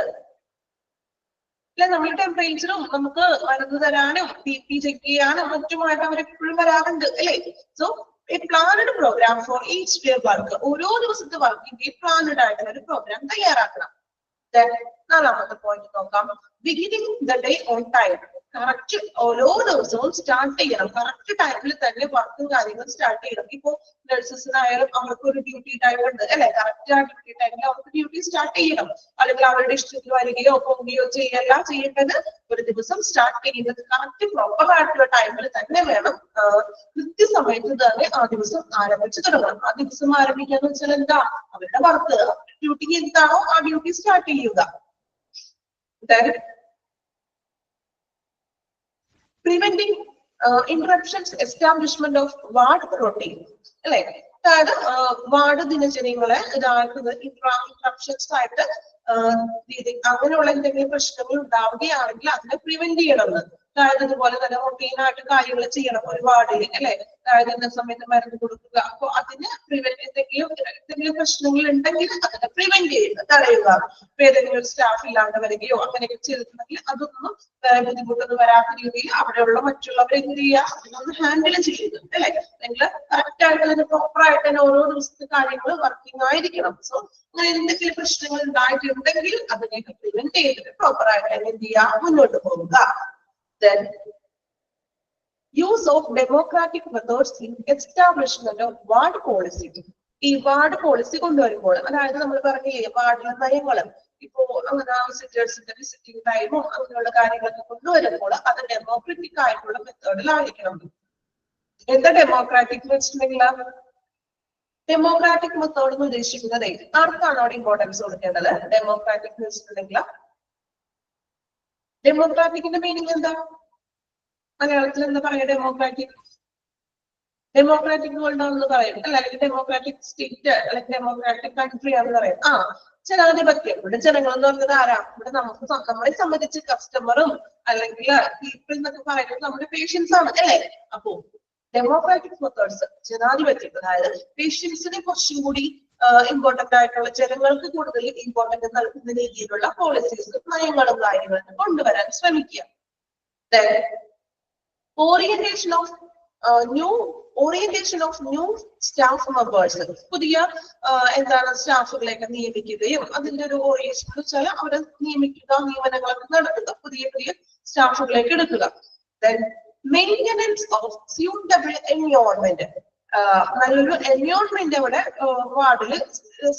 അല്ലെ, നമ്മൾ ടെമ്പറേച്ചറും നമുക്ക് മരുന്ന് തരാനും BP ചെക്ക് ചെയ്യാനും മറ്റുമായിട്ട് അവർ എപ്പോഴും വരാറുണ്ട് അല്ലെ? So a planned programme for each day work. ഓരോ ദിവസത്തെ വർക്കിന്റെ പ്ലാനഡ് ആയിട്ടുള്ള ഒരു പ്രോഗ്രാം തയ്യാറാക്കണം. നാലാമത്തെ പോയിന്റ് നോക്കാം, beginning the day on time. Correct ഓരോ ദിവസവും സ്റ്റാർട്ട് ചെയ്യണം, കറക്റ്റ് ടൈമിൽ തന്നെ വർക്കും കാര്യങ്ങളും സ്റ്റാർട്ട് ചെയ്യണം. ഇപ്പൊ നഴ്സസിനായാലും അവർക്ക് ഒരു ഡ്യൂട്ടി ടൈം ഉണ്ട് അല്ലെ? കറക്റ്റ് ആ ഡ്യൂട്ടി ടൈമിൽ അവർക്ക് ഡ്യൂട്ടി സ്റ്റാർട്ട് ചെയ്യണം. അല്ലെങ്കിൽ അവരുടെ ഇഷ്ടത്തിൽ വരികയോ പോവുകയോ ചെയ്യല്ല ചെയ്യേണ്ടത്. ഒരു ദിവസം സ്റ്റാർട്ട് ചെയ്യുന്നത് കറക്റ്റ് പ്രോപ്പർ ആയിട്ടുള്ള ടൈമിൽ തന്നെ വേണം. കൃത്യസമയത്ത് തന്നെ ആ ദിവസം ആരംഭിച്ചു തുടങ്ങണം. ആ ദിവസം ആരംഭിക്കാന്ന് വെച്ചാൽ എന്താ? അവരുടെ വർക്ക് ഡ്യൂട്ടി എന്താണോ ആ ഡ്യൂട്ടി സ്റ്റാർട്ട് ചെയ്യുക. Preventing interruptions, establishment of ward routine അല്ലെ? അതായത് വാർഡ് ദിനചര്യങ്ങളെ ഇതാക്കുന്നത് ഇന്ററപ്ഷൻസ് ആയിട്ട് അങ്ങനെയുള്ള എന്തെങ്കിലും പ്രശ്നങ്ങൾ ഉണ്ടാവുകയാണെങ്കിൽ അതിനെ പ്രിവെന്റ് ചെയ്യണമെന്ന്. അതായത് ഇതുപോലെ തന്നെ റൊട്ടീനായിട്ട് കാര്യങ്ങൾ ചെയ്യണം ഒരു വാർഡിൽ അല്ലെ? അതായത് ഇന്ന സമയത്ത് മരുന്ന് കൊടുക്കുക. അപ്പൊ അതിന് എന്തെങ്കിലും പ്രശ്നങ്ങൾ ഉണ്ടെങ്കിൽ അതിനെ പ്രിവെന്റ് ചെയ്യുക, തടയുക. ഇപ്പൊ ഏതെങ്കിലും സ്റ്റാഫ് ഇല്ലാണ്ട് വരികയോ അങ്ങനെയൊക്കെ ചെയ്തിട്ടുണ്ടെങ്കിൽ അതൊന്നും ബുദ്ധിമുട്ടൊന്നും വരാത്ത രീതിയിൽ അവിടെയുള്ള മറ്റുള്ളവരെ എന്ത് ചെയ്യുക, അതിനൊന്ന് ഹാൻഡിൽ ചെയ്യുക അല്ലെ? നിങ്ങൾ കറക്റ്റ് ആയിട്ട് തന്നെ പ്രോപ്പർ ആയിട്ട് തന്നെ ഓരോ ദിവസത്തെ കാര്യങ്ങൾ വർക്കിംഗ് ആയിരിക്കണം. സോ അങ്ങനെ എന്തെങ്കിലും പ്രശ്നങ്ങൾ ഉണ്ടായിട്ടുണ്ടെങ്കിൽ അതിനെയൊക്കെ പ്രിവെന്റ് ചെയ്തിട്ട് പ്രോപ്പർ ആയിട്ട് തന്നെ എന്ത് ചെയ്യുക, മുന്നോട്ട് പോവുക. Then use of democratic methods in establishment of ward policy. ഈ വാർഡ് പോളിസി കൊണ്ടുവരുമ്പോൾ, അതായത് നമ്മൾ പറഞ്ഞില്ലേ വാർഡിലെ നയങ്ങളും ഇപ്പോ അങ്ങനെ വിസിറ്റേഴ്സിന്റെ വിസിറ്റിംഗ് ടൈമും അങ്ങനെയുള്ള കാര്യങ്ങളൊക്കെ കൊണ്ടുവരുമ്പോൾ അത് ഡെമോക്രാറ്റിക് ആയിട്ടുള്ള മെത്തേഡിലായിരിക്കണം. എന്താ ഡെമോക്രാറ്റിക് എന്ന് വെച്ചിട്ടുണ്ടെങ്കിൽ, ഡെമോക്രാറ്റിക് മെത്തേഡ് എന്ന് ഉദ്ദേശിക്കുന്നത് ആർക്കാണ് അവിടെ ഇമ്പോർട്ടൻസ് കൊടുക്കേണ്ടത്? ഡെമോക്രാറ്റിക് എന്ന് വെച്ചിട്ടുണ്ടെങ്കിൽ ഡെമോക്രാറ്റിക്കിന്റെ മീനിങ് എന്താ? മലയാളത്തിൽ എന്താ പറയാ? ഡെമോക്രാറ്റിക് വേൾഡ് ആണെന്ന് പറയും അല്ല, അല്ലെങ്കിൽ ഡെമോക്രാറ്റിക് സ്റ്റേറ്റ് അല്ലെങ്കിൽ ഡെമോക്രാറ്റിക് കൺട്രി ആണെന്ന് പറയും. ജനാധിപത്യം. ഇവിടെ ജനങ്ങൾ എന്ന് പറഞ്ഞത് ആരാ? ഇവിടെ നമ്മളെ സംബന്ധിച്ച് കസ്റ്റമറും അല്ലെങ്കിൽ പീപ്പിൾ എന്നൊക്കെ പറയുന്നത് നമ്മുടെ പേഷ്യൻസ് ആണ് അല്ലെ? അപ്പോ ഡെമോക്രാറ്റിക് മെത്തേഡ്സ് ജനാധിപത്യം, അതായത് പേഷ്യൻസിനെ കുറച്ചും കൂടി ഇമ്പോർട്ടന്റ് ആയിട്ടുള്ള ജനങ്ങൾക്ക് കൂടുതൽ ഇമ്പോർട്ടന്റ് നൽകുന്ന രീതിയിലുള്ള പോളിസീസ് നയങ്ങളും കാര്യങ്ങളും കൊണ്ടുവരാൻ ശ്രമിക്കുക. Orientation of new staff members, പുതിയ എന്താണ് സ്റ്റാഫുകളെയൊക്കെ നിയമിക്കുകയും അതിന്റെ ഒരു ഓറിയന്റേഷൻ എന്ന് വെച്ചാൽ അവരെ നിയമിക്കുക, നിയമനങ്ങളൊക്കെ നടത്തുക, പുതിയ സ്റ്റാഫുകളേക്ക് എടുക്കുക. മെയിൻ്റനൻസ് ഓഫ് സ്യൂട്ടബിൾ എൻവയോൺമെന്റ്, നല്ലൊരു എൻവയോൺമെന്റ് അവിടെ വാർഡിൽ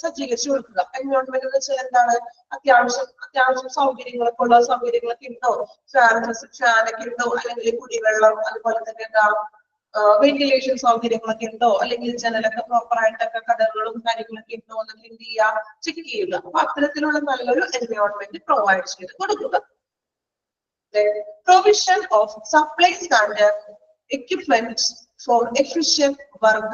സജ്ജീകരിച്ചു കൊടുക്കുക. എൻവയോൺമെന്റ് എന്ന് വെച്ചാൽ എന്താണ്, അത്യാവശ്യം സൗകര്യങ്ങളൊക്കെ ഉള്ള സൗകര്യങ്ങളൊക്കെ ഉണ്ടോ, ഫാനൊക്കെ ഉണ്ടോ, അല്ലെങ്കിൽ കുടിവെള്ളം, അതുപോലെ തന്നെ എന്താ വെന്റിലേഷൻ സൗകര്യങ്ങളൊക്കെ ഉണ്ടോ, അല്ലെങ്കിൽ ജനലൊക്കെ പ്രോപ്പർ ആയിട്ടൊക്കെ കടകളും കാര്യങ്ങളൊക്കെ ഉണ്ടോ എന്നൊക്കെ എന്ത് ചെയ്യുക, ചെക്ക് ചെയ്യുക. അപ്പൊ അത്തരത്തിലുള്ള നല്ലൊരു എൻവയോൺമെന്റ് പ്രൊവൈഡ് ചെയ്ത് കൊടുക്കുക. Provision of supplies and equipment for efficient work.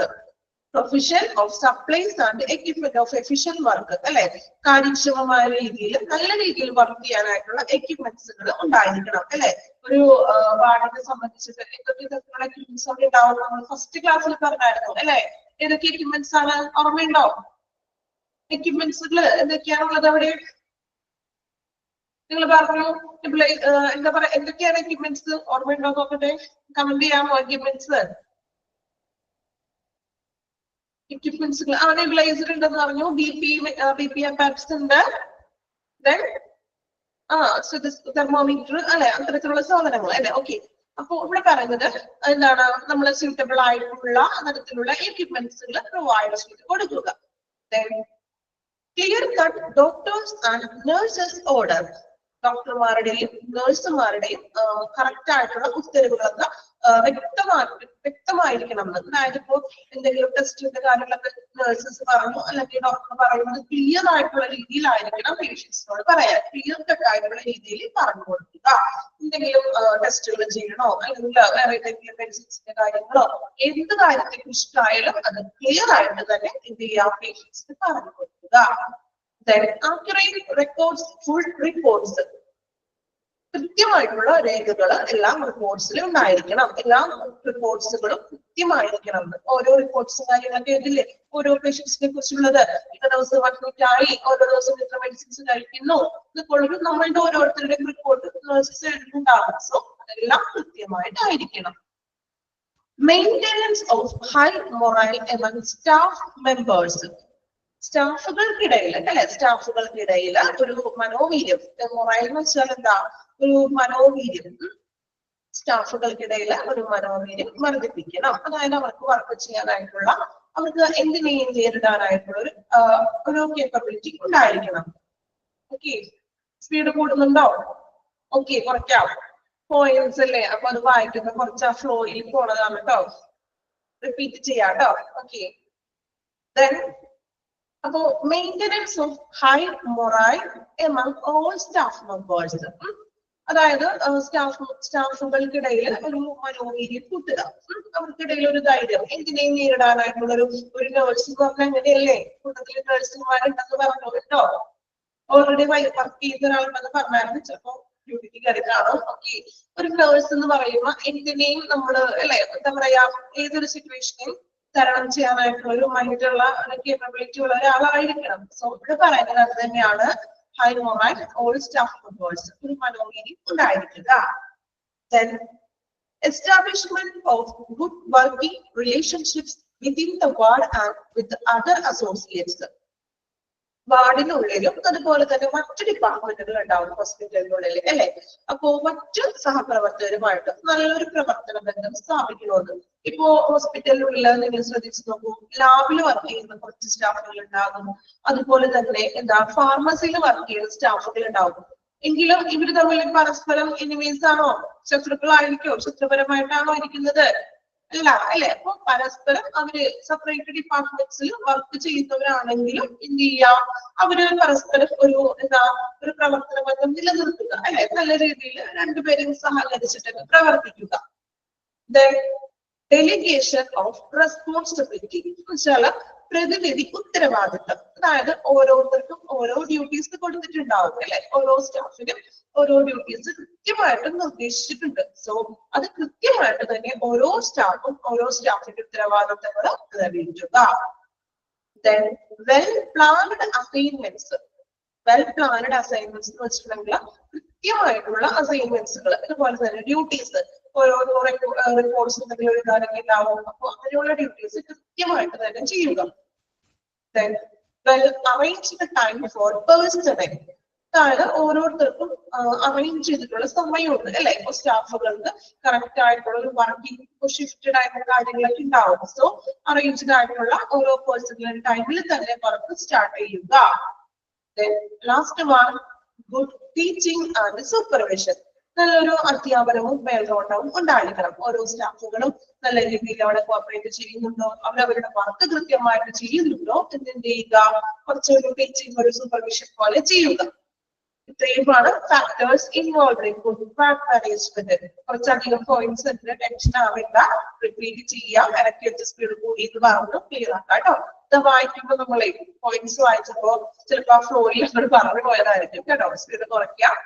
Provision of supplies and equipment of efficient work. അല്ലെ, കാര്യക്ഷമമായ രീതിയിൽ നല്ല രീതിയിൽ വർക്ക് ചെയ്യാനായിട്ടുള്ള എക്യുപ്മെന്റ്സുകൾ ഉണ്ടായിരിക്കണം. അല്ലെ, ഒരു വാർഡിനെ സംബന്ധിച്ചിട്ട് എന്തൊക്കെ തരത്തിലുള്ള എക്യുപ്മെന്റ്സ് ഒക്കെ ഉണ്ടാവും നമ്മൾ ഫസ്റ്റ് ക്ലാസ്സിൽ പറഞ്ഞായിരുന്നു. അല്ലെ, ഏതൊക്കെ എക്യുപ്മെന്റ്സ് ആണ് ഓർമ്മയുണ്ടോ? എക്യുപ്മെന്റ്സുകൾ എന്തൊക്കെയാണുള്ളത് അവിടെ നിങ്ങൾ പറഞ്ഞു. എന്താ പറയാ, എന്തൊക്കെയാണ് എക്യുപ്മെന്റ്സ് ഓർമ്മയുണ്ടോ നോക്കട്ടെ, കമന്റ് ചെയ്യാമോ? എക്യുപ്മെന്റ്സുകൾ നെബുലൈസർ ഉണ്ടെന്ന് പറഞ്ഞു, ബി പി അപ്പാറ്റ്സ് ഉണ്ട്, തെർമോമീറ്റർ, അല്ലെ, അത്തരത്തിലുള്ള സാധനങ്ങൾ അല്ലെ. ഓക്കെ, അപ്പൊ ഇവിടെ പറയുന്നത് എന്താണ്, നമ്മൾ സ്യൂട്ടബിൾ ആയിട്ടുള്ള തരത്തിലുള്ള എക്യുപ്മെന്റ്സുകൾ പ്രൊവൈഡ് ചെയ്ത് കൊടുക്കുക. Clear cut doctors and nurses order, ഡോക്ടർമാരുടെയും നഴ്സുമാരുടെയും കറക്റ്റ് ആയിട്ടുള്ള ഉത്തരവുകളൊക്കെ വ്യക്തമായിരിക്കണം. അതായത് ഇപ്പോ എന്തെങ്കിലും ടെസ്റ്റിന്റെ കാര്യങ്ങളൊക്കെ നഴ്സസ് പറഞ്ഞു അല്ലെങ്കിൽ ഡോക്ടർ പറയുന്നത് ക്ലിയർ ആയിട്ടുള്ള രീതിയിലായിരിക്കണം പേഷ്യൻസിനോട് പറയാൻ, ക്ലിയർ കട്ട് ആയിട്ടുള്ള രീതിയിൽ പറഞ്ഞു കൊടുക്കുക. എന്തെങ്കിലും ടെസ്റ്റുകൾ ചെയ്യണോ അല്ലെങ്കിൽ വേറെ എന്തെങ്കിലും മെഡിസിൻസിന്റെ കാര്യങ്ങളോ എന്ത് കാര്യത്തെ കുറിച്ചിട്ടായാലും അത് ക്ലിയർ ആയിട്ട് തന്നെ എന്ത് ചെയ്യാം, പേഷ്യൻസിന് പറഞ്ഞു കൊടുക്കുക. Accurate records, full reports, കൃത്യമായിട്ടുള്ള രേഖകൾ എല്ലാ റിപ്പോർട്ട്സിലും ഉണ്ടായിരിക്കണം. എല്ലാ റിപ്പോർട്ട്സുകളും കൃത്യമായിരിക്കണം. ഓരോ റിപ്പോർട്ട്സും കാര്യങ്ങളൊക്കെ ഇതില്ലേ, ഓരോ പേഷ്യൻസിനെ കുറിച്ചുള്ളത്, ഇത്ര ദിവസം അഡ്മിറ്റ് ആയി, ഓരോ ദിവസം ഇത്ര മെഡിസിൻസ് കഴിക്കുന്നു, ഇതുപോലൊരു നമ്മളുടെ ഓരോരുത്തരുടെയും റിപ്പോർട്ട് നഴ്സസ് എഴുതുന്നുണ്ടാകും. സോ അതെല്ലാം കൃത്യമായിട്ടായിരിക്കണം. Maintenance of high morale among staff members, സ്റ്റാഫുകൾക്കിടയിൽ അല്ലെ, സ്റ്റാഫുകൾക്കിടയിൽ ഒരു മനോവീര്യം, മൊറൈൽ എന്ന് വെച്ചാൽ എന്താ, ഒരു മനോവീര്യം, സ്റ്റാഫുകൾക്കിടയിൽ ഒരു മനോവീര്യം വർദ്ധിപ്പിക്കണം. അതായത് അവർക്ക് വർക്ക് ചെയ്യാനായിട്ടുള്ള, അവർക്ക് എന്തിനേയും നേരിടാനായിട്ടുള്ള ഒരു കേപ്പബിലിറ്റി ഉണ്ടായിരിക്കണം. ഓക്കെ, സ്പീഡ് കൂടുന്നുണ്ടോ? ഓക്കെ, കുറയ്ക്കാം. പോയിന്റ്സ് അല്ലേ, അപ്പൊ അത് വായിക്കുന്ന കുറച്ച് ആ ഫ്ലോയിൽ പോണതാണ് കേട്ടോ, റിപ്പീറ്റ് ചെയ്യാം കേട്ടോ. ഓക്കെ, അപ്പോ maintenance of high morale among all staff members, അതായത് സ്റ്റാഫുകൾക്കിടയിൽ ഒരു മനോവീര്യം കൂട്ടുക, അവർക്കിടയിൽ ഒരു ധൈര്യം, എന്തിനേയും നേരിടാനായിട്ടുള്ള ഒരു നഴ്സ് എന്ന് പറഞ്ഞാൽ എങ്ങനെയല്ലേ, കൂട്ടത്തിൽ നഴ്സുമാരുണ്ടെന്ന് പറഞ്ഞു കേട്ടോ. ഓൾറെഡി വർക്ക് ചെയ്യുന്ന ഒരാളുണ്ടെന്ന് പറഞ്ഞായിരുന്നു, ചിലപ്പോ ഡ്യൂട്ടിക്ക് കയറി കാണും. ഓക്കെ, ഒരു നഴ്സ് എന്ന് പറയുമ്പോൾ എന്തിനേയും നമ്മള് അല്ലെ, എന്താ പറയാ, ഏതൊരു സിറ്റുവേഷനെയും തരണം ചെയ്യാനായിട്ടുള്ള ഒരു മൈൻഡുള്ള ഒരു കേപ്പബിലിറ്റി ഉള്ള ഒരാളായിരിക്കണം. സോ ഇവിടെ പറയുന്നത് അത് തന്നെയാണ്, high morale all staff members, ഒരു മനോവീര്യം ഉണ്ടായിരിക്കുക. Then establishment of good working relationships within the ward and with the other associates. വാർഡിനുള്ളിലും അതുപോലെ തന്നെ മറ്റു ഡിപ്പാർട്ട്മെന്റുകൾ ഉണ്ടാവും ഹോസ്പിറ്റലിനുള്ളിൽ അല്ലെ. അപ്പോ മറ്റു സഹപ്രവർത്തകരുമായിട്ട് നല്ലൊരു പ്രവർത്തന ബന്ധം സ്ഥാപിക്കണമെന്ന്. ഇപ്പോ ഹോസ്പിറ്റലിനുള്ളിൽ നിങ്ങൾ ശ്രദ്ധിച്ചു നോക്കൂ, ലാബിൽ വർക്ക് ചെയ്യുന്ന കുറച്ച് സ്റ്റാഫുകൾ ഉണ്ടാകും, അതുപോലെ തന്നെ ഫാർമസിയിൽ വർക്ക് ചെയ്യുന്ന സ്റ്റാഫുകൾ ഉണ്ടാകും. എങ്കിലും ഇവർ തമ്മിൽ പരസ്പരം എനിമീസ് ആണോ, ശത്രുക്കളായിരിക്കോ, ശത്രുപരമായിട്ടാണോ ഇരിക്കുന്നത്? അല്ല അല്ലെ. അപ്പൊ പരസ്പരം അവര് സെപ്പറേറ്റ് ഡിപ്പാർട്ട്മെന്റ്സിൽ വർക്ക് ചെയ്യുന്നവരാണെങ്കിലും എന്ത് ചെയ്യാം, അവര് പരസ്പരം ഒരു പ്രവർത്തന ബന്ധം നിലനിർത്തുക അല്ലെ, നല്ല രീതിയിൽ രണ്ടുപേരും സഹകരിച്ചിട്ട് പ്രവർത്തിക്കുക. ഡെലിഗേഷൻ ഓഫ് റെസ്പോൺസിബിലിറ്റി എന്ന് വെച്ചാൽ പ്രതിനിധി ഉത്തരവാദിത്തം, അതായത് ഓരോരുത്തർക്കും ഓരോ ഡ്യൂട്ടീസ് കൊടുത്തിട്ടുണ്ടാവും അല്ലെ, ഓരോ സ്റ്റാഫിനും ഓരോ ഡ്യൂട്ടീസ് കൃത്യമായിട്ട് നിർദ്ദേശിച്ചിട്ടുണ്ട്. സോ അത് കൃത്യമായിട്ട് തന്നെ ഓരോ സ്റ്റാഫിന്റെ ഉത്തരവാദിത്തങ്ങൾ നിറവേറ്റുക. Then well-planned assignments. Well-planned assignments എന്ന് വെച്ചിട്ടുണ്ടെങ്കിൽ കൃത്യമായിട്ടുള്ള അസൈൻമെന്റ്സുകൾ, അതുപോലെ തന്നെ ഡ്യൂട്ടീസ്, ഓരോ റിപ്പോർട്ട്സ് എന്തെങ്കിലും എഴുതാനൊക്കെ ഉണ്ടാവും. അപ്പൊ അങ്ങനെയുള്ള ഡ്യൂട്ടീസ് കൃത്യമായിട്ട് തന്നെ ചെയ്യുക. Then well arranged time for personal. അതായത് ഓരോരുത്തർക്കും അറേഞ്ച് ചെയ്തിട്ടുള്ള സമയമുണ്ട് അല്ലെ. ഇപ്പൊ സ്റ്റാഫുകൾക്ക് കറക്റ്റ് ആയിട്ടുള്ള ഒരു വർക്കിംഗ് ഷിഫ്റ്റഡ് ആയിട്ടുള്ള കാര്യങ്ങളൊക്കെ ഉണ്ടാവും. സോ അറേഞ്ച്ഡ് ആയിട്ടുള്ള ഓരോ പേഴ്സണൽ ടൈമിൽ തന്നെ വർക്ക് സ്റ്റാർട്ട് ചെയ്യുക. Last one good teaching and supervision. നല്ലൊരു അധ്യാപനവും മേൽനോട്ടവും ഉണ്ടായിരിക്കണം. ഓരോ സ്റ്റാഫുകളും നല്ല രീതിയിൽ അവിടെ കോപ്പറേറ്റ് ചെയ്യുന്നുണ്ടോ, അവരവരുടെ വർക്ക് കൃത്യമായിട്ട് ചെയ്യുന്നുണ്ടോ എന്ത് ചെയ്യുക, കുറച്ചൊരു ടീച്ചിങ് ഒരു സൂപ്പർവിഷൻ പോലെ ചെയ്യുക. ഇത്രയുമാണ് factors involve in good work management. കുറച്ചധികം പോയിന്റ്സ് ഉണ്ട്, ടെൻഷൻ ആവില്ല, റിപ്പീറ്റ് ചെയ്യാം. ഇടയ്ക്ക് സ്പീഡ് കൂടി ഇത് പറഞ്ഞു ക്ലിയർ ആക്കാം കേട്ടോ. ഇത് വായിക്കുമ്പോൾ നമ്മളെ പോയിന്റ്സ് വായിച്ചപ്പോ ചിലപ്പോ ആ ഫ്ലോയിൽ നമ്മൾ പറഞ്ഞു പോയതായിരിക്കും കേട്ടോ. സ്പീഡ് കുറയ്ക്കാം,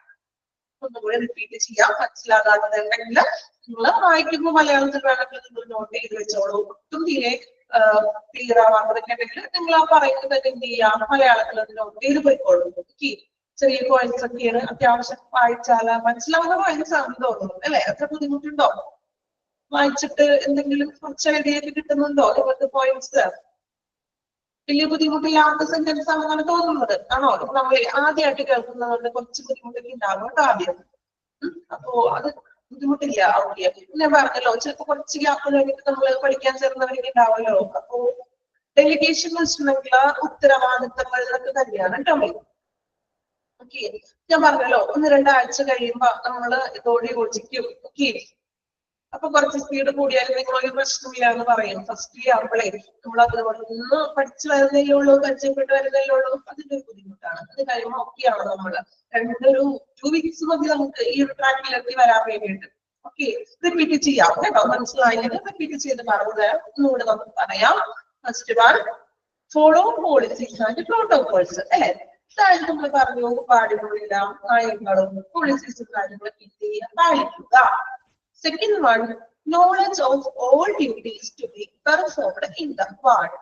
ഒന്നുകൂടി റിപ്പീറ്റ് ചെയ്യാം. മനസ്സിലാകാത്തതുണ്ടെങ്കിൽ നിങ്ങൾ വായിക്കുമ്പോൾ മലയാളത്തിൽ വേണമെങ്കിൽ നിങ്ങൾ നോട്ട് ചെയ്ത് വെച്ചോളൂ. ഒട്ടും തീരെ ക്ലിയർ ആവാത്തതൊക്കെ ഉണ്ടെങ്കിൽ നിങ്ങൾ ആ പറയുന്നത് എന്ത് ചെയ്യാം, മലയാളത്തിൽ അത് നോട്ട് ചെയ്ത് പോയിക്കോളൂ. ചെറിയ പോയിന്റ്സ് ഒക്കെയാണ്, അത്യാവശ്യം വായിച്ചാൽ മനസ്സിലാവുന്ന പോയിന്റ്സ് ആണെന്ന് തോന്നുന്നു അല്ലെ. അത്ര ബുദ്ധിമുട്ടുണ്ടോ? വായിച്ചിട്ട് എന്തെങ്കിലും കുറച്ച് ഐഡിയൊക്കെ കിട്ടുന്നുണ്ടോ നിങ്ങൾക്ക് പോയിന്റ്സ്? വലിയ ബുദ്ധിമുട്ടില്ലാത്ത സെന്റൻസ് ആണെന്നാണ് തോന്നുന്നത്, ആണോ? നമ്മൾ ആദ്യമായിട്ട് കേൾക്കുന്നതുകൊണ്ട് കുറച്ച് ബുദ്ധിമുട്ടൊക്കെ ഉണ്ടാകും കേട്ടോ ആദ്യം. അപ്പോ അത് ബുദ്ധിമുട്ടില്ല. ഓക്കെ, ഞാൻ പറഞ്ഞല്ലോ ചിലപ്പോ കുറച്ച് ഗ്യാപ്പ് കഴിഞ്ഞിട്ട് നമ്മൾ പഠിക്കാൻ ചേർന്നവരൊക്കെ ഉണ്ടാവല്ലോ. അപ്പോ ഡെലിഗേഷൻ വെച്ചിട്ടുണ്ടെങ്കിൽ ഉത്തരവാദിത്തങ്ങൾ എന്നൊക്കെ തന്നെയാണ് കേട്ടോ. ഓക്കെ, ഞാൻ പറഞ്ഞല്ലോ 1-2 ആഴ്ച കഴിയുമ്പോ നമ്മള് ഇതോടെ യോജിക്കും. ഓക്കെ, അപ്പൊ കുറച്ച് സ്പീഡ് കൂടിയാലും നിങ്ങളൊരു പ്രശ്നമില്ല എന്ന് പറയും. ഫസ്റ്റ് ആവുമ്പോഴേ നമ്മൾ അതുകൊണ്ട് പഠിച്ചു വരുന്നല്ലേ ഉള്ളൂ, പരിചയപ്പെട്ട് വരുന്നല്ലേ ഉള്ളൂ, അതിന്റെ ഒരു ബുദ്ധിമുട്ടാണ്. അത് കഴിയുമ്പോൾ ഒക്കെയാണ് നമ്മള് 2 വീക്സ് മതി നമുക്ക് ഈ ഒരു ട്രാക്കിലേക്ക് വരാൻ വേണ്ടിയിട്ട്. ഓക്കെ, റിപ്പീറ്റ് ചെയ്യാം കേട്ടോ. മനസ്സിലായെങ്കിൽ റിപ്പീറ്റ് ചെയ്ത് പറഞ്ഞത് ഒന്നുകൂടെ നമുക്ക് പറയാം. First one, follow policies and protocols അല്ലെ. അതായത് നമ്മൾ പറഞ്ഞു പാടില്ല, നയങ്ങളും പോളിസീസും കാര്യങ്ങളൊക്കെ പാലിക്കുക. Second one, knowledge of all duties to be performed in the ward.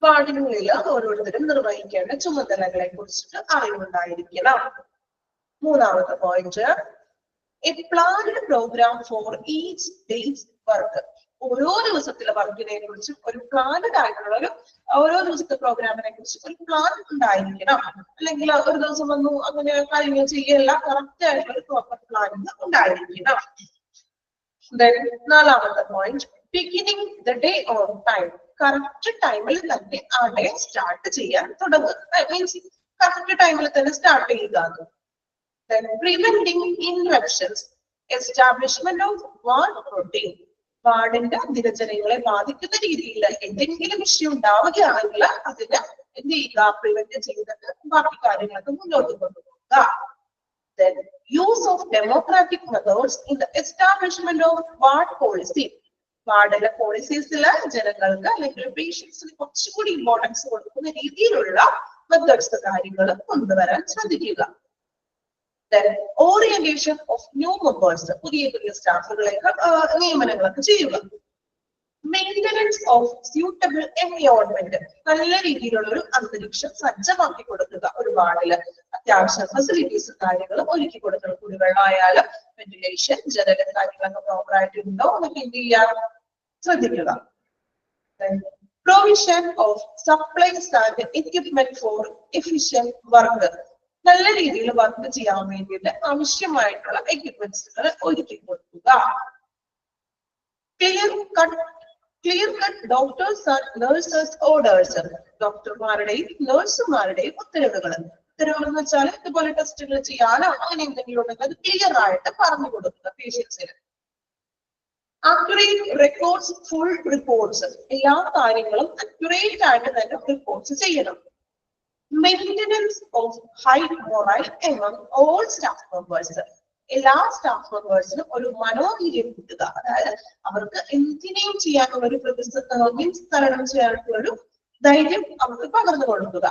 വാർഡിനുള്ളിൽ ഓരോരുത്തരും നിർവഹിക്കേണ്ട ചുമതലകളെ കുറിച്ചിട്ട് അറിവുണ്ടായിരിക്കണം. മൂന്നാമത്തെ point, a planned program for each day's work. ഓരോ ദിവസത്തിലെ വർക്കിനെ കുറിച്ചും ഒരു പ്ലാനഡ് ആയിട്ടുള്ള ഓരോ ദിവസത്തെ പ്രോഗ്രാമിനെ കുറിച്ചും ഒരു പ്ലാൻ ഉണ്ടായിരിക്കണം. അല്ലെങ്കിൽ ഒരു ദിവസം വന്നു അങ്ങനെ കാര്യങ്ങൾ ചെയ്യല്ല, കറക്റ്റ് ആയിട്ടുള്ള ഒരു പ്രോപ്പർ പ്ലാനിങ് ഉണ്ടായിരിക്കണം. നാലാമത്തെ point, beginning the day on time. Correct ടൈമിൽ തന്നെ ആ ഡേ സ്റ്റാർട്ട് ചെയ്യാൻ തുടങ്ങുക. മീൻസ് കറക്റ്റ് ടൈമിൽ തന്നെ സ്റ്റാർട്ട് ചെയ്യുക. Preventing interruptions, establishment of ward routine. വാർഡിന്റെ ദിനചര്യങ്ങളെ ബാധിക്കുന്ന രീതിയിൽ എന്തെങ്കിലും വിഷയം ഉണ്ടാവുകയാണെങ്കിൽ അതിന് എന്ത് ചെയ്യുക, പ്രിവെന്റ് ചെയ്തിട്ട് ബാക്കി കാര്യങ്ങളൊക്കെ മുന്നോട്ട് കൊണ്ടുപോകുക. Then use of democratic methods in the establishment of ward policy. വാർഡിലെ പോളിസീസില് ജനങ്ങൾക്ക് അല്ലെങ്കിൽ പേഷ്യൻസിന് കുറച്ചുകൂടി ഇമ്പോർട്ടൻസ് കൊടുക്കുന്ന രീതിയിലുള്ള മെത്തേഡ്സ് കാര്യങ്ങൾ കൊണ്ടുവരാൻ ശ്രദ്ധിക്കുക. Then orientation of new members. പുതിയ സ്റ്റാഫുകളെയൊക്കെ നിയമനങ്ങളൊക്കെ ചെയ്യുക. Maintenance of suitable environment. നല്ല രീതിയിലുള്ള ഒരു അന്തരീക്ഷം സജ്ജമാക്കി കൊടുക്കുക. ഒരു വാർഡില് അത്യാവശ്യം ഫെസിലിറ്റീസ് കാര്യങ്ങളും ഒരുക്കി കൊടുക്കണം. കുടിവെള്ളമായാലും വെന്റിലേഷൻ, ജനല കാര്യങ്ങളൊക്കെ പ്രോപ്പർ ആയിട്ട് ഉണ്ടോ എന്നൊക്കെ എന്ത് ചെയ്യാൻ ശ്രദ്ധിക്കുക. Provision of supplies and equipment for efficient work. നല്ല രീതിയിൽ വർക്ക് ചെയ്യാൻ വേണ്ടിയിട്ട് ആവശ്യമായിട്ടുള്ള എക്യുപ്മെന്റ്സുകൾ ഒരുക്കി കൊടുക്കുക. Clear cut doctors and nurses orders. ഡോക്ടർമാരുടെയും നഴ്സുമാരുടെയും ഉത്തരവുകൾ. ഉത്തരവുകൾ എന്ന് വെച്ചാൽ ഇതുപോലെ ടെസ്റ്റുകൾ ചെയ്യാനോ അങ്ങനെ എന്തെങ്കിലും ഉണ്ടെങ്കിൽ അത് ക്ലിയർ ആയിട്ട് പറഞ്ഞു കൊടുക്കുക പേഷ്യൻസിന്. Accurate records, full reports. എല്ലാ കാര്യങ്ങളും അക്യുറേറ്റ് ആയിട്ട് തന്നെ റിപ്പോർട്ട്സ് ചെയ്യണം. Maintenance of high morale among all staff members. എല്ലാ സ്റ്റാഫ് മെമ്പേഴ്സിനും ഒരു മനോവീര്യം കിട്ടുക. അതായത് അവർക്ക് എന്തിനേയും ചെയ്യാനുള്ള ഒരു മീൻസ് തരണം ചെയ്യാനുള്ള ഒരു ധൈര്യം അവർക്ക് പകർന്നു കൊടുക്കുക.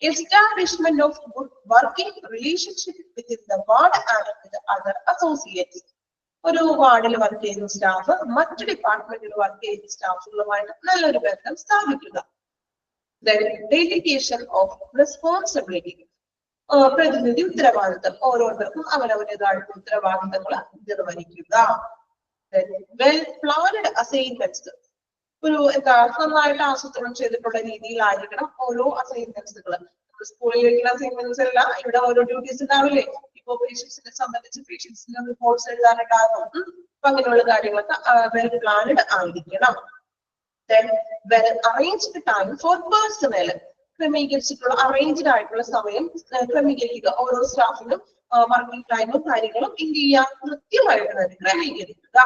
Establishment of good working relationship within the ward and with the other associates. ഒരു വാർഡിൽ വർക്ക് ചെയ്യുന്ന സ്റ്റാഫ് മറ്റു ഡിപ്പാർട്ട്മെന്റിൽ വർക്ക് ചെയ്യുന്ന സ്റ്റാഫുകളുമായിട്ട് നല്ലൊരു ബന്ധം സ്ഥാപിക്കുക. Then delegation of responsibility. പ്രതിനിധി ഉത്തരവാദിത്തം, ഓരോരുത്തർക്കും അവരവരുടേതായിട്ടുള്ള ഉത്തരവാദിത്തങ്ങൾ നിർവഹിക്കുക. വെൽ പ്ലാനഡ് അസൈൻമെന്റ്സ്, ഒരു നന്നായിട്ട് ആസൂത്രണം ചെയ്തിട്ടുള്ള രീതിയിലായിരിക്കണം ഓരോ അസൈൻമെന്റ്സുകൾ. സ്കൂളിൽ വയ്ക്കുന്ന അസൈൻമെന്റ്സ് അല്ല, ഇവിടെ ഓരോ ഡ്യൂട്ടീസ് ഉണ്ടാവില്ലേ. ഇപ്പൊ പേഷ്യൻസിനെ സംബന്ധിച്ച് പേഷ്യൻസിന്റെ റിപ്പോർട്ട്സ് എഴുതാനുണ്ടാകും. അപ്പൊ അങ്ങനെയുള്ള കാര്യങ്ങളൊക്കെ വെൽ പ്ലാനഡ് ആയിരിക്കണം. Then well arranged time for personnel. ക്രമീകരിച്ചിട്ടുള്ള അറേഞ്ച്ഡ് ആയിട്ടുള്ള സമയം ക്രമീകരിക്കുക. ഓരോ സ്റ്റാഫിനും വർക്കിംഗ് ടൈമും കാര്യങ്ങളും എന്ത് ചെയ്യുക, കൃത്യമായിട്ട് തന്നെ ക്രമീകരിക്കുക.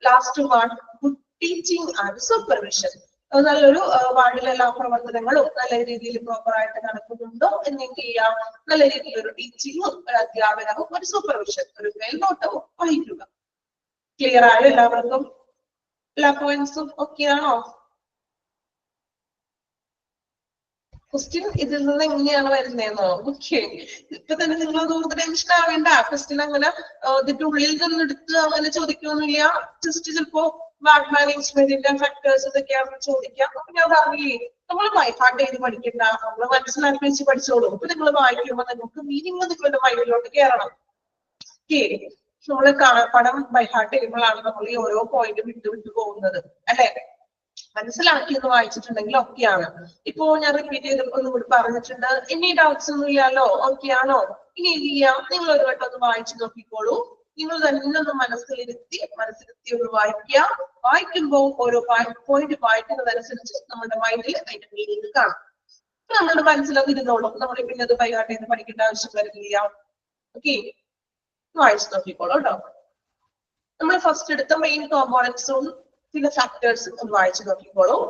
Last one, good teaching and supervision. നല്ലൊരു വാർഡിലെ എല്ലാ പ്രവർത്തനങ്ങളും നല്ല രീതിയിൽ പ്രോപ്പർ ആയിട്ട് നടക്കുന്നുണ്ടോ എന്ന് എന്ത് ചെയ്യാം, നല്ല രീതിയിൽ ഒരു ടീച്ചിങ്ങും ഒരു അധ്യാപനവും ഒരു സൂപ്പർവിഷൻ, ഒരു മേൽനോട്ടവും വഹിക്കുക. ക്ലിയർ ആയോ എല്ലാവർക്കും? എല്ലാ പോയിന്റ്സും ഓക്കെ ആണോ? ക്വസ്റ്റ്യൻ ഇതിൽ നിന്ന് എങ്ങനെയാണ് വരുന്നതെന്നോ? ഓക്കെ, ഇപ്പൊ തന്നെ നിങ്ങൾ അതുകൊണ്ട് ടെൻഷൻ ആവേണ്ട. ക്വസ്റ്റ്യൻ അങ്ങനെ ഇതിന്റെ ഉള്ളിൽ നിന്ന് എടുത്ത് അങ്ങനെ ചോദിക്കൊന്നുമില്ല. ജസ്റ്റ് ചിലപ്പോ വാർഡ് മാനേജ്മെന്റിന്റെ ഫാക്ടേഴ്സ് ഇതൊക്കെയാണ് ചോദിക്കാം. അപ്പൊ ഞാൻ പറഞ്ഞില്ലേ, നമ്മൾ ബൈഹാർട്ട് ചെയ്ത് പഠിക്കണ്ട, നമ്മൾ മനസ്സിലാക്കി വെച്ച് പഠിച്ചോളൂ. ഇപ്പൊ നിങ്ങൾ വായിക്കുമ്പോൾ നിങ്ങൾക്ക് മീനിങ് നിങ്ങളുടെ മൈൻഡിലോട്ട് കയറണം. ഓക്കെ, നമ്മള് പടം ബൈഹാർട്ട് ചെയ്യുമ്പോഴാണ് നമ്മൾ ഈ ഓരോ പോയിന്റ് വിട്ടു പോകുന്നത് അല്ലെ. മനസ്സിലാക്കി എന്ന് വായിച്ചിട്ടുണ്ടെങ്കിൽ ഒക്കെയാണ്. ഇപ്പോ ഞാൻ റിപ്പീറ്റ് ചെയ്ത് ഒന്നുകൂടി പറഞ്ഞിട്ടുണ്ട്. ഇനി ഡൗട്ട്സ് ഒന്നും ഇല്ലല്ലോ? ഓക്കെ ആണോ? ഇനി എന്ത് ചെയ്യാം, നിങ്ങൾ ഒരു വട്ടം ഒന്ന് വായിച്ചു നോക്കിക്കോളൂ. നിങ്ങൾ തന്നെ ഒന്ന് മനസ്സിലിരുത്തി ഒന്ന് വായിക്കുക. വായിക്കുമ്പോൾ ഓരോ പോയിന്റ് വായിക്കുന്നതനുസരിച്ച് നമ്മുടെ മൈൻഡിൽ അതിന്റെ മീനിങ് കാണും. നമ്മുടെ മനസ്സിലൊക്കെ ഇരുന്നോളും. നമ്മൾ പിന്നെ അത് ബൈഹാർട്ട് ചെയ്ത് പഠിക്കേണ്ട ആവശ്യം വരുന്നില്ല. ഓക്കെ, വായിച്ചു നോക്കിക്കോളൂ കേട്ടോ. നമ്മൾ ഫസ്റ്റ് എടുത്ത മെയിൻ കോമ്പോണൻസും പിന്നെ ഫാക്ടേഴ്സ് ഒന്ന് വായിച്ചു നോക്കിക്കോളൂ.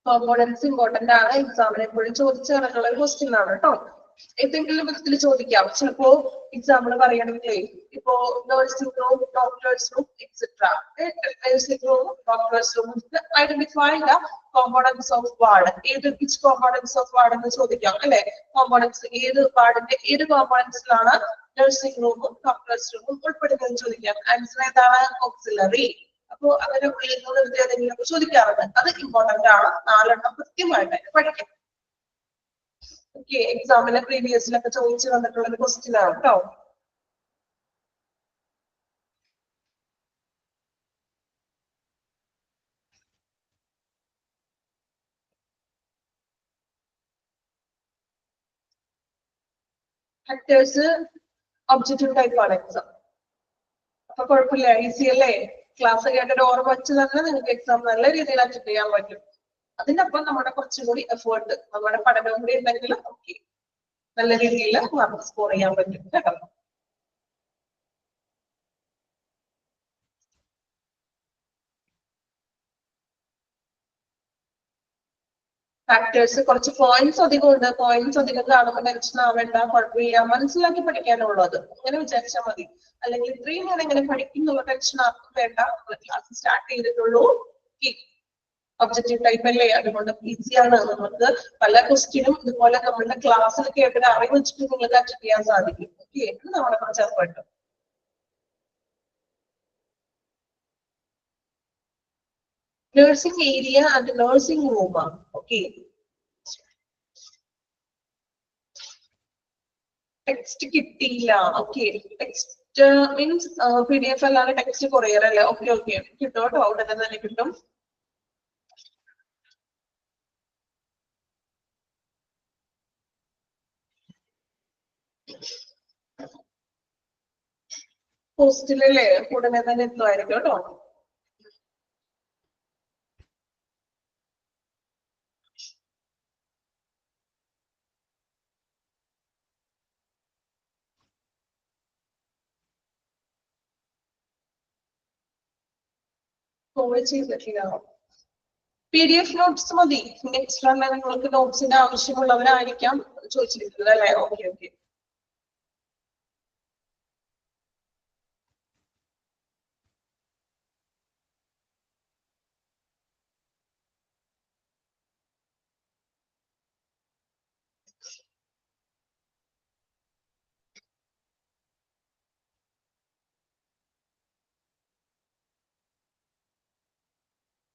കോമ്പോണൻസ് ഇമ്പോർട്ടന്റ് ആണ്. എക്സാമിന് എപ്പോഴും ചോദിച്ചു കിടക്കുന്ന ഒരു ക്വസ്റ്റ്യൻ ആണ് കേട്ടോ. ഏതെങ്കിലും വിധത്തിൽ ചോദിക്കാം. ചിലപ്പോ എക്സാമ്പിൾ പറയണമെങ്കിലേ, ഇപ്പോ nursing room, doctors room etcetera. Nursing room, doctors room identify the components of ward. Which components of ward എന്ന് ചോദിക്കാം അല്ലെ. കോമ്പോണൻസ് ഏത് വാർഡിന്റെ ഏത് കോമ്പോണൻസിലാണ് നഴ്സിംഗ് റൂമും ഡോക്ടേഴ്സ് റൂമും ഉൾപ്പെടുന്നതെന്ന് ചോദിക്കാം. ആൻസർ ഏതാണ്? ഓക്സിലറി. അപ്പൊ അങ്ങനെ ഉള്ളിൽ ഏതെങ്കിലും ചോദിക്കാറുണ്ട്. അത് ഇമ്പോർട്ടന്റ് ആണ്. 4 എണ്ണം കൃത്യമായിട്ട് പഠിക്കാം. ഓക്കെ, എക്സാമിലെ പ്രീവിയസിലൊക്കെ ചോദിച്ചു വന്നിട്ടുള്ള ഒരു ക്വസ്റ്റ്യൻ ആണ് കേട്ടോ. ഫാക്ടേഴ്സ് ഒബ്ജക്റ്റീവ് ടൈപ്പ് ആണ് എക്സാം. അപ്പൊ കുഴപ്പമില്ല, ഈസി അല്ലേ? ക്ലാസ് കേട്ടിട്ട് ഓർമ്മ വെച്ച് തന്നെ നിങ്ങൾക്ക് എക്സാം നല്ല രീതിയിൽ അറ്റൻഡ് ചെയ്യാൻ പറ്റും. അതിനൊപ്പം നമ്മുടെ കുറച്ചും കൂടി എഫേർട്ട്, നമ്മുടെ പഠനവും കൂടി ഉണ്ടെങ്കിൽ ഓക്കെ നല്ല രീതിയിൽ മാർക്ക് സ്കോർ ചെയ്യാൻ പറ്റും കേട്ടോ. ഫാക്ടേഴ്സ് കുറച്ച് പോയിന്റ്സ് അധികം ഉണ്ട്. പോയിന്റ്സ് അധികം കാണുമ്പോൾ ടെൻഷൻ ആവേണ്ട, കുഴപ്പമില്ല, മനസ്സിലാക്കി പഠിക്കാനുള്ളത് അങ്ങനെ വിചാരിച്ചാൽ മതി. അല്ലെങ്കിൽ ഇത്രയും ഞാൻ എങ്ങനെ പഠിക്കുന്നുള്ള ടെൻഷൻ ആർക്കും വേണ്ട. ക്ലാസ് സ്റ്റാർട്ട് ചെയ്തിട്ടുള്ളൂ. ഒബ്ജക്റ്റീവ് ടൈപ്പ് അല്ലേ, അതുകൊണ്ട് ഈസിയാണ്. നമുക്ക് പല ക്വസ്റ്റ്യനും ഇതുപോലെ നമ്മളുടെ ക്ലാസ്സിൽ കേട്ടിട്ട് അറിവ് വെച്ചിട്ട് നിങ്ങൾക്ക് അറ്റൻഡ് ചെയ്യാൻ സാധിക്കും. ഓക്കെ, ഇത് നമ്മളെ കുറച്ച് effort. Nursing area and nursing room ആണ്. ഓക്കെ, ടെക്സ്റ്റ് കിട്ടിയില്ല. ഓക്കെ, ടെക്സ്റ്റ് മീൻസ് PDF അല്ലാതെ ടെക്സ്റ്റ് കൊറിയർ അല്ലേ? ഓക്കെ ഓക്കെ, കിട്ടും കേട്ടോ, ഉടനെ തന്നെ കിട്ടും. പോസ്റ്റിലല്ലേ ഉടനെ തന്നെ എത്തുമായിരിക്കും കേട്ടോ. ചെയ്തിട്ടില്ല. PDF നോട്ട്സ് മതി. എക്സ്ട്രാ നിങ്ങൾക്ക് നോട്ട്സിന്റെ ആവശ്യമുള്ളവരായിരിക്കാം ചോദിച്ചിരിക്കുന്നത് അല്ലേ? Okay okay.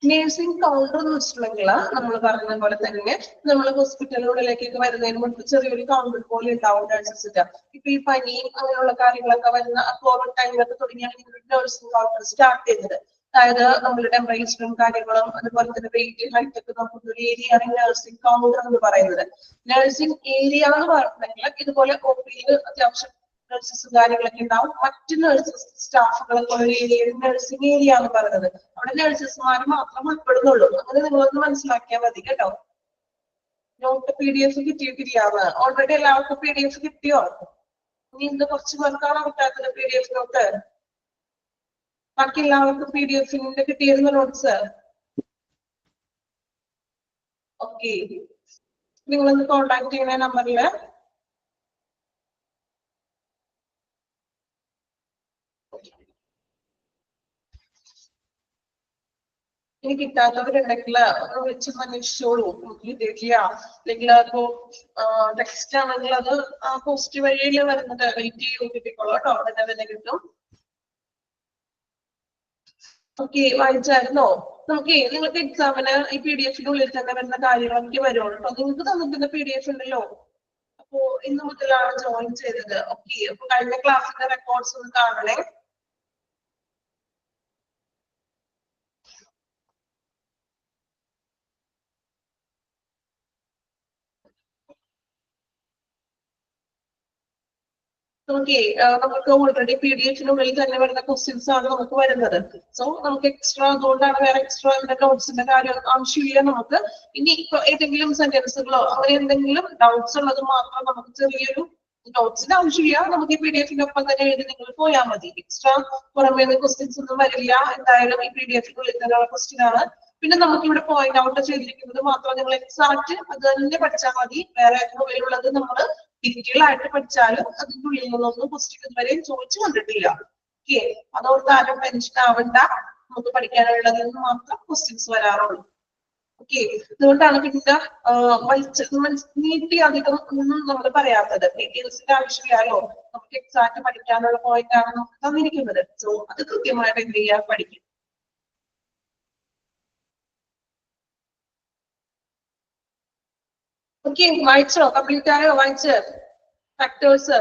നേഴ്സിംഗ് കൗണ്ടർ എന്ന് വെച്ചിട്ടുണ്ടെങ്കിൽ നമ്മൾ പറഞ്ഞ പോലെ തന്നെ നമ്മൾ ഹോസ്പിറ്റലുകളിലേക്കൊക്കെ വരുന്നതിന് മുൻപ് ചെറിയൊരു കൗണ്ടർ പോലെ ഉണ്ടാവും നഴ്സസിന്റെ. ഇപ്പൊ ഈ പനിയും അങ്ങനെയുള്ള കാര്യങ്ങളൊക്കെ വരുന്ന കോവിഡ് ടൈമിലൊക്കെ തുടങ്ങിയാണ് നഴ്സിംഗ് കൗണ്ടർ സ്റ്റാർട്ട് ചെയ്തത്. അതായത് നമ്മൾ ടെമ്പറേച്ചറും കാര്യങ്ങളും അതുപോലെ തന്നെ വെയിറ്റ് ഹൈറ്റ് ഒക്കെ നോക്കുന്ന ഒരു ഏരിയയാണ് നഴ്സിംഗ് കൗണ്ടർ എന്ന് പറയുന്നത്. നഴ്സിംഗ് ഏരിയ എന്ന് പറഞ്ഞിട്ടുണ്ടെങ്കിൽ ഇതുപോലെ OPയിൽ അത്യാവശ്യം നഴ്സസും കാര്യങ്ങളൊക്കെ ഉണ്ടാവും. മറ്റ് നഴ്സസ് സ്റ്റാഫുകളൊക്കെ ഉള്ള ഏരിയയിൽ നഴ്സിംഗ് ഏരിയ എന്ന് പറയുന്നത്. അവിടെ നഴ്സസ്മാർ മാത്രം ഉൾപ്പെടുന്നുള്ളൂ. അങ്ങനെ നിങ്ങളൊന്ന് മനസ്സിലാക്കിയാൽ മതി കേട്ടോ. നോട്ട് PDF കിട്ടിയിട്ടില്ലാന്ന്. ഓൾറെഡി എല്ലാവർക്കും PDF കിട്ടിയോ? ഇനി ഇന്ന് കുറച്ച് പേർക്കാണ് കിട്ടാത്തത് PDF നോട്ട്. ബാക്കി എല്ലാവർക്കും PDF കിട്ടിയിരുന്ന നോട്ട്സ്. ഓക്കെ, നിങ്ങളൊന്ന് കോൺടാക്ട് ചെയ്യുന്ന നമ്പറില് ഇനി കിട്ടാത്തവരുണ്ടെങ്കിൽ വെച്ച് അന്വേഷിച്ചോളൂ. കിട്ടിയിട്ടില്ല അല്ലെങ്കിൽ അപ്പോ ടെക്സ്റ്റ് ആണെങ്കിൽ അത് പോസ്റ്റ് വഴിയിൽ വരുന്നത് വെയിറ്റ് ചെയ്ത് കിട്ടിക്കോളൂ കേട്ടോ. അവിടെ തന്നെ കിട്ടും. ഓക്കെ, വായിച്ചായിരുന്നോ? നമുക്ക് നിങ്ങൾക്ക് എക്സാമിന് ഈ PDF-നുള്ളിൽ തന്നെ വരുന്ന കാര്യങ്ങളൊക്കെ വരുള്ളൂ കേട്ടോ. നിങ്ങൾക്ക് തന്നിട്ടുള്ള PDF ഉണ്ടല്ലോ. അപ്പോ ഇന്ന് മുതലാണ് ജോയിൻ ചെയ്തത്. ഓക്കെ, അപ്പൊ കഴിഞ്ഞ ക്ലാസ്സിന്റെ റെക്കോർഡ്സ് ഒന്ന് കാണണേ. നമുക്ക് ഓൾറെഡി PDF-നുള്ളിൽ തന്നെ വരുന്ന ക്വസ്റ്റ്യൻസ് ആണ് നമുക്ക് വരുന്നത്. സോ നമുക്ക് എക്സ്ട്രാ അതുകൊണ്ടാണ് വേറെ എക്സ്ട്രാ നോട്ട്സിന്റെ കാര്യം ആവശ്യമില്ല നമുക്ക്. ഇനി ഇപ്പൊ ഏതെങ്കിലും സെന്റൻസുകളോ അങ്ങനെ എന്തെങ്കിലും ഡൗട്ട്സ് ഉള്ളത് മാത്രം നമുക്ക് ചെറിയൊരു നോട്ട്സിന്റെ ആവശ്യമില്ല. നമുക്ക് ഈ PDF-നൊപ്പം തന്നെ എഴുതി നിങ്ങൾ പോയാൽ മതി. എക്സ്ട്രാ പുറമേ ക്വസ്റ്റ്യൻസ് ഒന്നും വരില്ല. എന്തായാലും ഈ PDF-നുള്ളിൽ തന്നെയുള്ള ക്വസ്റ്റ്യൻ ആണ്. പിന്നെ നമുക്ക് ഇവിടെ പോയിന്റ് ഔട്ട് ചെയ്തിരിക്കുന്നത് മാത്രം നിങ്ങൾ എക്സാക്ട് അത് തന്നെ പഠിച്ചാൽ മതി. വേറെ ഉള്ളത് നമ്മൾ ഡീറ്റെയിൽ ആയിട്ട് പഠിച്ചാലും അതിന്റെ ഉള്ളിൽ നിന്നൊന്നും ക്വസ്റ്റ്യൻ ഇതുവരെ ചോദിച്ചു കണ്ടിട്ടില്ല. ഓക്കെ, അതോർത്ത് ആരും ടെൻഷൻ ആവണ്ട. നമുക്ക് പഠിക്കാനുള്ളതിൽ നിന്ന് മാത്രം ക്വസ്റ്റ്യൻസ് വരാറുള്ളൂ. ഓക്കെ, അതുകൊണ്ടാണ് പിന്നെ നീട്ടി അധികം ഒന്നും നമ്മൾ പറയാത്തത്. ഡീറ്റെയിൽസിന്റെ ആവശ്യമില്ലല്ലോ. നമുക്ക് എക്സാക്ട് പഠിക്കാനുള്ള പോയിന്റ് ആണ് നമുക്ക് തന്നിരിക്കുന്നത്. സോ അത് കൃത്യമായിട്ട് എന്ത് ചെയ്യാൻ പഠിക്കും. ഓക്കെ, വായിച്ചോ? കംപ്ലീറ്റ് ആയോ? വായിച്ച് ഫാക്ടേഴ്സ്.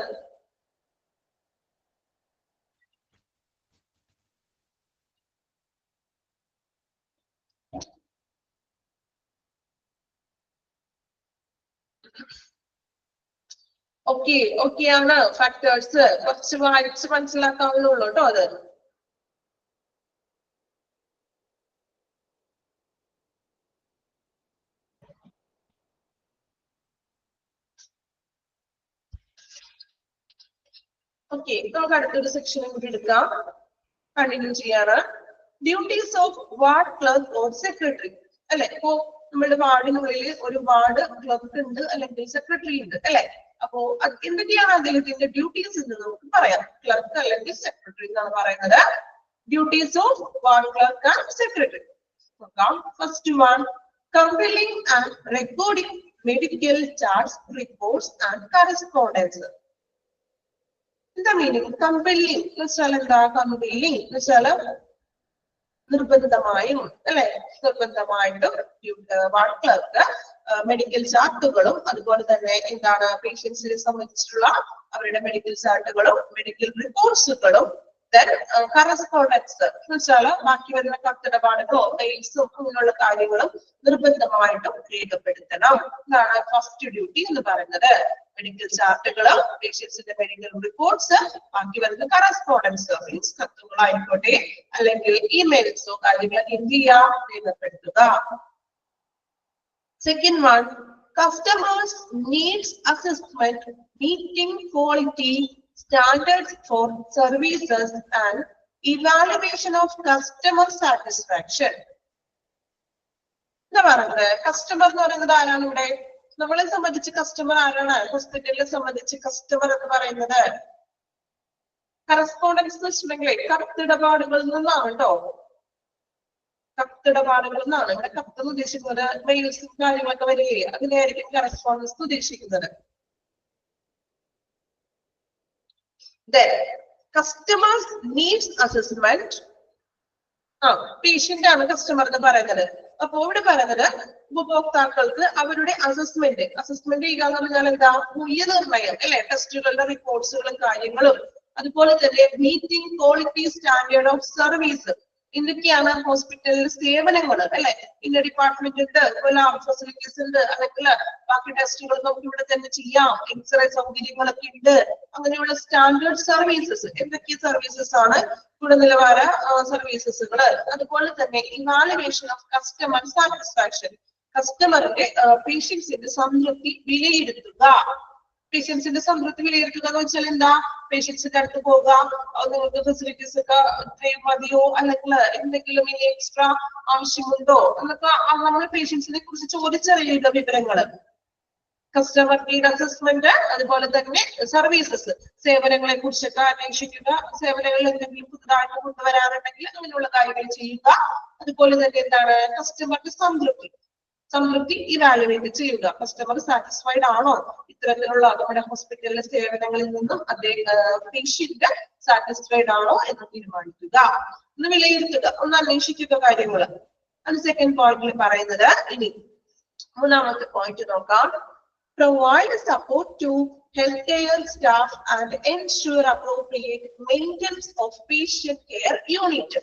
ഓക്കെ ആണ് ഫാക്ടേഴ്സ്. കുറച്ച് വായിച്ച് മനസ്സിലാക്കാവുന്നുള്ളൂ കേട്ടോ അത്. ഓക്കെ, നമുക്ക് അടുത്തൊരു സെക്ഷൻ കൂടി എടുക്കാം. കണ്ടിന്യൂ ചെയ്യാണ്. Duties of ward clerk or secretary അല്ലെ. ഇപ്പോ നമ്മുടെ വാർഡിനുള്ളിൽ ഒരു വാർഡ് ക്ലർക്ക് ഉണ്ട് അല്ലെങ്കിൽ സെക്രട്ടറി ഉണ്ട് അല്ലെ. അപ്പോ എന്തൊക്കെയാണ് അദ്ദേഹത്തിന്റെ ഡ്യൂട്ടീസ് എന്ന് നമുക്ക് പറയാം. ക്ലർക്ക് അല്ലെങ്കിൽ സെക്രട്ടറി എന്നാണ് പറയുന്നത്. Duties of ward clerk and secretary. First one, compiling and recording medical charts, reports and correspondence. എന്താ മീനിങ്? കമ്പൈലിംഗ് എന്ന് വെച്ചാൽ എന്താ? കമ്പൈലിംഗ് എന്ന് വെച്ചാല് നിർബന്ധമായും അല്ലെ, നിർബന്ധമായിട്ടും വാർഡ് ക്ലർക്ക് മെഡിക്കൽ ചാർട്ടുകളും അതുപോലെ തന്നെ എന്താണ് പേഷ്യൻസിനെ സംബന്ധിച്ചിട്ടുള്ള അവരുടെ മെഡിക്കൽ ചാർട്ടുകളും മെഡിക്കൽ റിപ്പോർട്ട്സുകളും Then correspondence എന്ന് വെച്ചാൽ ബാക്കി വരുന്ന കത്തിടപാടുകളോ മെയിൽസും അങ്ങനെയുള്ള കാര്യങ്ങളും നിർബന്ധമായിട്ടും രേഖപ്പെടുത്തണം. ഇതാണ് ഫസ്റ്റ് ഡ്യൂട്ടി എന്ന് പറയുന്നത്. മെഡിക്കൽ ചാർട്ടുകള്, പേഷ്യൻസിന്റെ മെഡിക്കൽ റിപ്പോർട്ട്സ്, ബാക്കി വരുന്ന കറസ്പോണ്ടൻസ് മീൻസ് കത്തുകളായിക്കോട്ടെ അല്ലെങ്കിൽ ഇമെയിൽസോ കാര്യങ്ങൾ എന്ത് ചെയ്യാം, രേഖപ്പെടുത്തുക. Second one, customers needs assessment meeting quality standards for services and evaluation of customer satisfaction. എന്താ പറയുന്നത്? കസ്റ്റമർ എന്ന് പറയുന്നത് ആരാണ് ഇവിടെ? നമ്മളെ സംബന്ധിച്ച് കസ്റ്റമർ ആരാണ്? ഹോസ്പിറ്റലിനെ സംബന്ധിച്ച് കസ്റ്റമർ എന്ന് പറയുന്നത് കറസ്പോണ്ടൻസ് എന്ന് വെച്ചിട്ടുണ്ടെങ്കിൽ കത്തിടപാടുകളിൽ നിന്നാണ് കേട്ടോ. കത്തിടപാടുകളിൽ നിന്നാണ്. ഇവിടെ കത്ത് എന്ന് ഉദ്ദേശിക്കുന്നത് മെയിൽസും കാര്യങ്ങളൊക്കെ വരികയെ അതിനായിരിക്കും കറസ്പോണ്ടൻസ് ഉദ്ദേശിക്കുന്നത്. Then customers needs assessment. Patient ആണ് കസ്റ്റമർ എന്ന് പറയുന്നത്. അപ്പൊ ഇവിടെ പറയുന്നത് ഉപഭോക്താക്കൾക്ക് അവരുടെ അസസ്മെന്റ് ചെയ്യുക എന്ന് പറഞ്ഞാൽ എന്താ, മൂല്യനിർണ്ണയം അല്ലെ, ടെസ്റ്റുകളുടെ റിപ്പോർട്ട്സുകളും കാര്യങ്ങളും, അതുപോലെ തന്നെ meeting quality standard of service. എന്തൊക്കെയാണ് ഹോസ്പിറ്റലിൽ സേവനങ്ങൾ അല്ലെ, ഇന്ന ഡിപ്പാർട്ട്മെന്റ് ഉണ്ട്, ലാബ് ഫെസിലിറ്റീസ് ഉണ്ട്, അല്ലെങ്കിൽ ബാക്കി ടെസ്റ്റുകൾ നമുക്ക് ഇവിടെ തന്നെ ചെയ്യാം, എക്സ്റേ സൗകര്യങ്ങളൊക്കെ ഉണ്ട്, അങ്ങനെയുള്ള സ്റ്റാൻഡേർഡ് സർവീസസ്. എന്തൊക്കെ സർവീസസ് ആണ്? ഗുണനിലവാര സർവീസസുകള്. അതുപോലെ തന്നെ ഇവാലുവേഷൻ ഓഫ് കസ്റ്റമർ സാറ്റിസ്ഫാക്ഷൻ, കസ്റ്റമറിന്റെ പേഷ്യൻസിന്റെ സംതൃപ്തി വിലയിരുത്തുക. പേഷ്യൻസിന്റെ സംതൃപ്തി വിലയിരുത്തുക എന്ന് വെച്ചാൽ എന്താ, പേഷ്യൻസിന്റെ അടുത്ത് പോകുക, നിങ്ങൾക്ക് ഫെസിലിറ്റീസ് ഒക്കെ ഇത്രയും മതിയോ, അല്ലെങ്കിൽ എന്തെങ്കിലും ഇനി എക്സ്ട്രാ ആവശ്യമുണ്ടോ എന്നൊക്കെ നമ്മൾ പേഷ്യൻസിനെ കുറിച്ച് ചോദിച്ചറിയുക വിവരങ്ങള്. കസ്റ്റമർ നീഡ് അസസ്മെന്റ്, അതുപോലെ തന്നെ സർവീസസ്, സേവനങ്ങളെ കുറിച്ചൊക്കെ അന്വേഷിക്കുക, സേവനങ്ങളിൽ എന്തെങ്കിലും പുതുതായിട്ട് കൊണ്ടുവരാറുണ്ടെങ്കിൽ അങ്ങനെയുള്ള കാര്യങ്ങൾ ചെയ്യുക. അതുപോലെ തന്നെ എന്താണ്, കസ്റ്റമറുടെ സംതൃപ്തി ഇവാലുവേറ്റ് ചെയ്യുക. കസ്റ്റമർ സാറ്റിസ്ഫൈഡ് ആണോ ഇത്തരത്തിലുള്ള നമ്മുടെ ഹോസ്പിറ്റലിലെ സേവനങ്ങളിൽ നിന്നും പേഷ്യന്റ് സാറ്റിസ്ഫൈഡ് ആണോ എന്ന് തീരുമാനിക്കുക, ഒന്ന് വിലയിരുത്തുക, ഒന്ന് അന്വേഷിക്കുക കാര്യങ്ങൾ. അത് സെക്കൻഡ് പോയിന്റിൽ പറയുന്നത്. ഇനി മൂന്നാമത്തെ പോയിന്റ് നോക്കാം. Provide support to healthcare staff and ensure appropriate maintenance of patient care unit.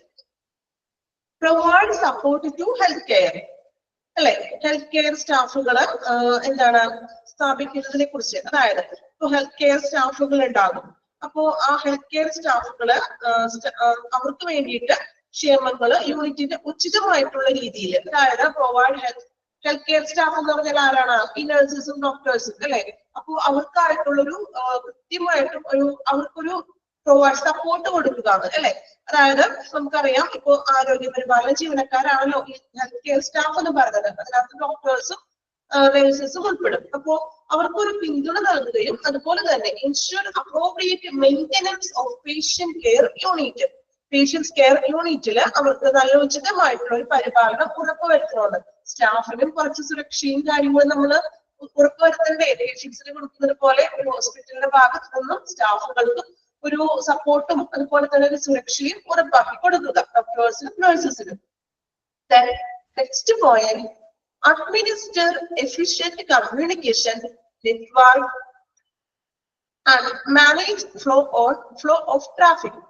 Provide support to healthcare അല്ലെ, ഹെൽത്ത് കെയർ സ്റ്റാഫുകള് എന്താണ് സ്ഥാപിക്കുന്നതിനെ കുറിച്ച്. അതായത് ഇപ്പൊ ഹെൽത്ത് കെയർ സ്റ്റാഫുകൾ ഉണ്ടാകും. അപ്പോ ആ ഹെൽത്ത് കെയർ സ്റ്റാഫുകള് അവർക്ക് വേണ്ടിയിട്ട് ക്ഷേമങ്ങള് യൂണിറ്റിന്റെ ഉചിതമായിട്ടുള്ള രീതിയിൽ, അതായത് പ്രൊവൈഡ് ഹെൽത്ത് കെയർ സ്റ്റാഫ് എന്ന് പറഞ്ഞാൽ ആരാണ്? ഈ നഴ്സസും ഡോക്ടേഴ്സും അല്ലെ. അപ്പൊ അവർക്കായിട്ടുള്ളൊരു കൃത്യമായിട്ടും അവർക്കൊരു സപ്പോർട്ട് കൊടുക്കുക അല്ലെ. അതായത് നമുക്കറിയാം, ഇപ്പോ ആരോഗ്യപരിപാലന ജീവനക്കാരാണല്ലോ ഈ ഹെൽത്ത് കെയർ സ്റ്റാഫ് എന്ന് പറയുന്നത്. അതിനകത്ത് ഡോക്ടേഴ്സും നഴ്സസും ഉൾപ്പെടും. അപ്പോ അവർക്കൊരു പിന്തുണ നൽകുകയും അതുപോലെ തന്നെ ensure appropriate maintenance of patient care unit, patients care യൂണിറ്റില് അവർക്ക് നല്ല ഉചിതമായിട്ടുള്ള ഒരു പരിപാലനം ഉറപ്പുവരുത്തുന്നുണ്ട്. സ്റ്റാഫിനും കുറച്ച് സുരക്ഷയും കാര്യങ്ങളും നമ്മൾ ഉറപ്പുവരുത്തേണ്ടേ. പേഷ്യൻസിന് കൊടുക്കുന്നത് പോലെ ഒരു ഹോസ്പിറ്റലിന്റെ ഭാഗത്ത് നിന്നും സ്റ്റാഫുകൾക്ക് ഒരു സപ്പോർട്ടും അതുപോലെ തന്നെ ഒരു സുരക്ഷയും ഉറപ്പാക്കി കൊടുക്കുക ഡോക്ടേഴ്സിനും നഴ്സസിനും. Next point, administer efficient communication network and manage flow of traffic.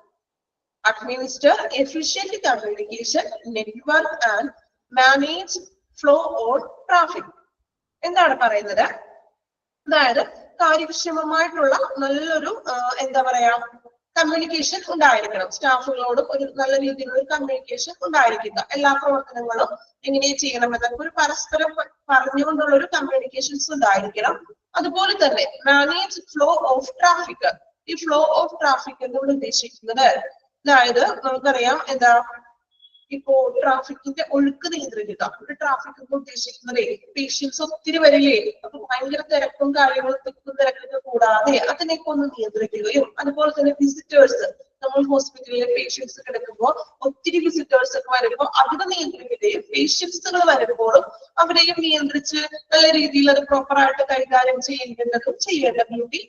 Administer efficient communication network and manage flow on traffic. എന്താണ് പറയുന്നത്? അതായത് കാര്യക്ഷമമായിട്ടുള്ള നല്ലൊരു എന്താ പറയാ കമ്മ്യൂണിക്കേഷൻ ഉണ്ടായിരിക്കണം. സ്റ്റാഫുകളോടും ഒരു നല്ല രീതിയിലുള്ള കമ്മ്യൂണിക്കേഷൻ ഉണ്ടായിരിക്കുക. എല്ലാ പ്രവർത്തനങ്ങളും എങ്ങനെ ചെയ്യണം എന്നൊക്കെ ഒരു പരസ്പരം പറഞ്ഞുകൊണ്ടുള്ള ഒരു കമ്മ്യൂണിക്കേഷൻസ് ഉണ്ടായിരിക്കണം. അതുപോലെ തന്നെ മാനേജ് ഫ്ലോ ഓഫ് ട്രാഫിക്. ഈ ഫ്ലോ ഓഫ് ട്രാഫിക് എന്നോട് ഉദ്ദേശിക്കുന്നത്, അതായത് നമുക്കറിയാം എന്താ, ഇപ്പോ ട്രാഫിക്കിന്റെ ഒഴുക്ക് നിയന്ത്രിക്കുക. ഒരു ട്രാഫിക് എന്ന് ഉദ്ദേശിക്കുന്നത് പേഷ്യൻസ് ഒത്തിരി വരില്ലേ, അപ്പൊ ഭയങ്കര തിരക്കും കാര്യങ്ങളും തിരക്കൊക്കെ കൂടാതെ അതിനെയൊക്കെ ഒന്ന് നിയന്ത്രിക്കുകയും, അതുപോലെ തന്നെ വിസിറ്റേഴ്സ്, നമ്മൾ ഹോസ്പിറ്റലിലെ പേഷ്യൻസ് കിടക്കുമ്പോൾ ഒത്തിരി വിസിറ്റേഴ്സ് ഒക്കെ വരുമ്പോൾ അതിനെ നിയന്ത്രിക്കുകയും പേഷ്യൻസുകൾ വരുമ്പോഴും അവരെയും നിയന്ത്രിച്ച് നല്ല രീതിയിൽ അത് പ്രോപ്പറായിട്ട് കൈകാര്യം ചെയ്യേണ്ട ഡ്യൂട്ടി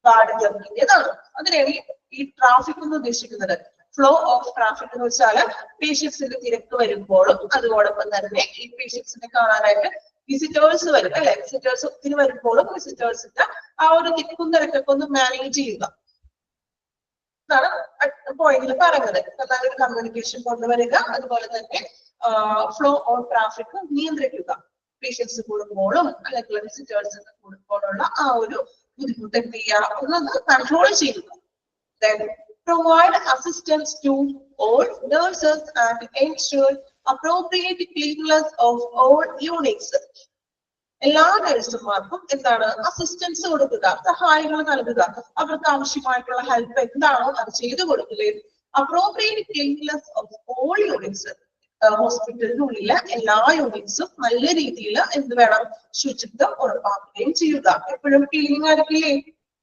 ഗാർഡിന്റേതാണ്. അതിനാണ് ഈ ട്രാഫിക് എന്ന് ഉദ്ദേശിക്കുന്നത്. ഫ്ലോ ഓഫ് ട്രാഫിക് എന്ന് വെച്ചാൽ പേഷ്യൻസിന്റെ തിരക്ക് വരുമ്പോഴും അതോടൊപ്പം തന്നെ ഈ പേഷ്യൻസിനെ കാണാനായിട്ട് വിസിറ്റേഴ്സ് വരും അല്ലെ. വിസിറ്റേഴ്സ് ഒത്തിരി വരുമ്പോഴും വിസിറ്റേഴ്സിന്റെ ആ ഒരു തിക്കും തിരക്കൊക്കെ ഒന്ന് മാനേജ് ചെയ്യുക. എന്നാണ് പോയിന്റിൽ പറയുന്നത്. നല്ലൊരു കമ്മ്യൂണിക്കേഷൻ കൊണ്ടുവരിക, അതുപോലെ തന്നെ ഫ്ലോ ഓൺ ട്രാഫിക് നിയന്ത്രിക്കുക. പേഷ്യൻസ് കൂടുമ്പോഴും അല്ലെങ്കിൽ വിസിറ്റേഴ്സ് കൂടുമ്പോഴുള്ള ആ ഒരു ബുദ്ധിമുട്ട് എന്ത് ചെയ്യുക, ഒന്ന് കൺട്രോൾ ചെയ്യുക. Then provide assistance to all nurses and ensure appropriate cleanliness of all units. എല്ലാ നഴ്സുമാർക്കും എന്താണ് അസിസ്റ്റൻസ് കൊടുക്കുക, സഹായങ്ങൾ നൽകുക, അവർക്ക് ആവശ്യമായിട്ടുള്ള ഹെൽപ്പ് എന്താണോ അത് ചെയ്തു കൊടുക്കുകയും appropriate cleanliness of all units, ഹോസ്പിറ്റലിനുള്ളിലെ എല്ലാ യൂണിറ്റ്സും നല്ല രീതിയിൽ എന്ത് വേണം, ശുചിത്വം ഉറപ്പാക്കുകയും ചെയ്യുക. എപ്പോഴും ക്ലീനിങ് ആയിരിക്കില്ലേ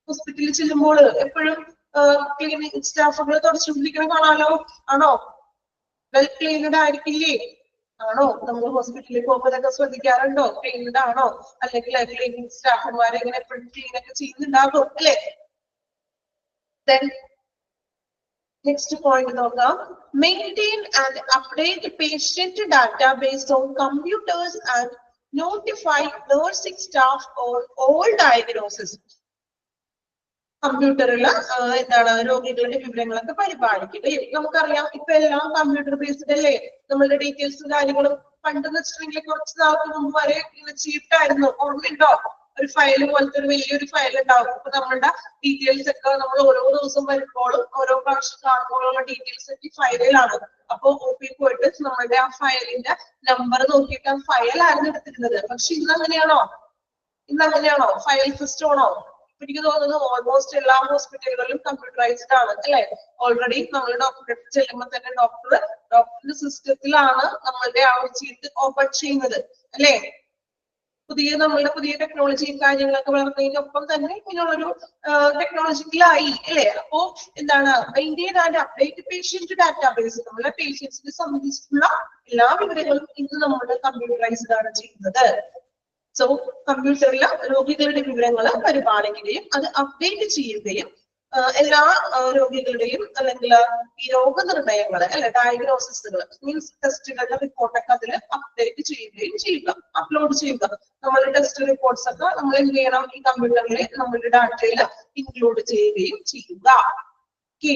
ഹോസ്പിറ്റലിൽ ചെല്ലുമ്പോൾ, എപ്പോഴും ക്ലീനിങ് സ്റ്റാഫുകൾ തുടച്ചുകൊണ്ടിരിക്കണം കാണാലോ, ആണോ? വെൽ ക്ലീനഡ് ആയിരിക്കില്ലേ, ആണോ? നമ്മൾ ഹോസ്പിറ്റലിൽ പോകുമ്പോഴൊക്കെ ശ്രദ്ധിക്കാറുണ്ടോ? ക്ലീനഡ് ആണോ? അല്ലെങ്കിൽ ക്ലീനിങ് സ്റ്റാഫുമാരെ ഇങ്ങനെ എപ്പോഴും ക്ലീൻ ഒക്കെ ചെയ്യുന്നുണ്ടാകും അല്ലെ? നെക്സ്റ്റ് പോയിന്റ് നോക്കാം. Maintain and update patient database on computers and notify nursing staff on all diagnosis. കമ്പ്യൂട്ടറിൽ എന്താണ് രോഗികളുടെ വിവരങ്ങളൊക്കെ പരിപാലിക്കുകയും, നമുക്കറിയാം ഇപ്പൊ എല്ലാം കമ്പ്യൂട്ടർ ബേസ്ഡ് അല്ലേ, നമ്മളുടെ ഡീറ്റെയിൽസും കാര്യങ്ങളും. പണ്ടെന്ന് വെച്ചിട്ടുണ്ടെങ്കിൽ കുറച്ച് നാൾക്ക് മുമ്പ് വരെ ചീട്ടായിരുന്നു, ഓർമ്മയുണ്ടോ? ഒരു ഫയൽ പോലത്തെ ഒരു വലിയൊരു ഫയൽ ഉണ്ടാവും. അപ്പൊ നമ്മളുടെ ഡീറ്റെയിൽസ് ഒക്കെ നമ്മൾ ഓരോ ദിവസം വരുമ്പോഴും ഓരോ പ്രാവശ്യം കാണുമ്പോഴുള്ള ഡീറ്റെയിൽസ് ഒക്കെ ഫയലിലാണ്. അപ്പൊ OP പോയിട്ട് നമ്മളുടെ ആ ഫയലിന്റെ നമ്പർ നോക്കിയിട്ട് ആ ഫയലായിരുന്നു എടുത്തിരുന്നത്. പക്ഷെ ഇന്ന് അങ്ങനെയാണോ? ഫയൽ സിസ്റ്റം ആണോ? എനിക്ക് തോന്നുന്നു ഓൾമോസ്റ്റ് എല്ലാ ഹോസ്പിറ്റലുകളിലും കമ്പ്യൂട്ടറൈസ്ഡ് ആണ് അല്ലെ. ഓൾറെഡി നമ്മൾ ഡോക്ടറെ അടുത്ത് ചെല്ലുമ്പോൾ തന്നെ ഡോക്ടറുടെ സിസ്റ്റത്തിലാണ് നമ്മളുടെ ആ ഒരു ചീട്ട് ഓപ്പൺ ചെയ്യുന്നത് അല്ലെ. നമ്മളുടെ പുതിയ ടെക്നോളജിയും കാര്യങ്ങളൊക്കെ വളർന്നതിനൊപ്പം തന്നെ ഇങ്ങനെയുള്ളൊരു ടെക്നോളജിക്കലായി അല്ലെ. അപ്പോ എന്താണ്, maintain and update patient database, നമ്മളെ പേഷ്യൻസിനെ സംബന്ധിച്ചിട്ടുള്ള എല്ലാ വിവരങ്ങളും ഇന്ന് നമ്മുടെ കമ്പ്യൂട്ടറൈസ്ഡ് ആണ് ചെയ്യുന്നത്. സോ കമ്പ്യൂട്ടറിൽ രോഗികളുടെ വിവരങ്ങൾ പരിപാലിക്കുകയും അത് അപ്ഡേറ്റ് ചെയ്യുകയും എല്ലാ രോഗികളുടെയും അല്ലെങ്കിൽ ഈ രോഗനിർണയങ്ങൾ അല്ലെ, ഡയഗ്നോസിസുകൾ മീൻസ് ടെസ്റ്റുകളുടെ റിപ്പോർട്ടൊക്കെ അതിൽ അപ്ഡേറ്റ് ചെയ്യുകയും ചെയ്യുക, അപ്ലോഡ് ചെയ്യുക. നമ്മളുടെ ടെസ്റ്റ് റിപ്പോർട്ട്സ് ഒക്കെ നമ്മൾ എന്ത് ചെയ്യണം, ഈ കമ്പ്യൂട്ടറിൽ നമ്മളുടെ ഡാറ്റയിൽ ഇൻക്ലൂഡ് ചെയ്യുകയും ചെയ്യുക. ഓക്കെ,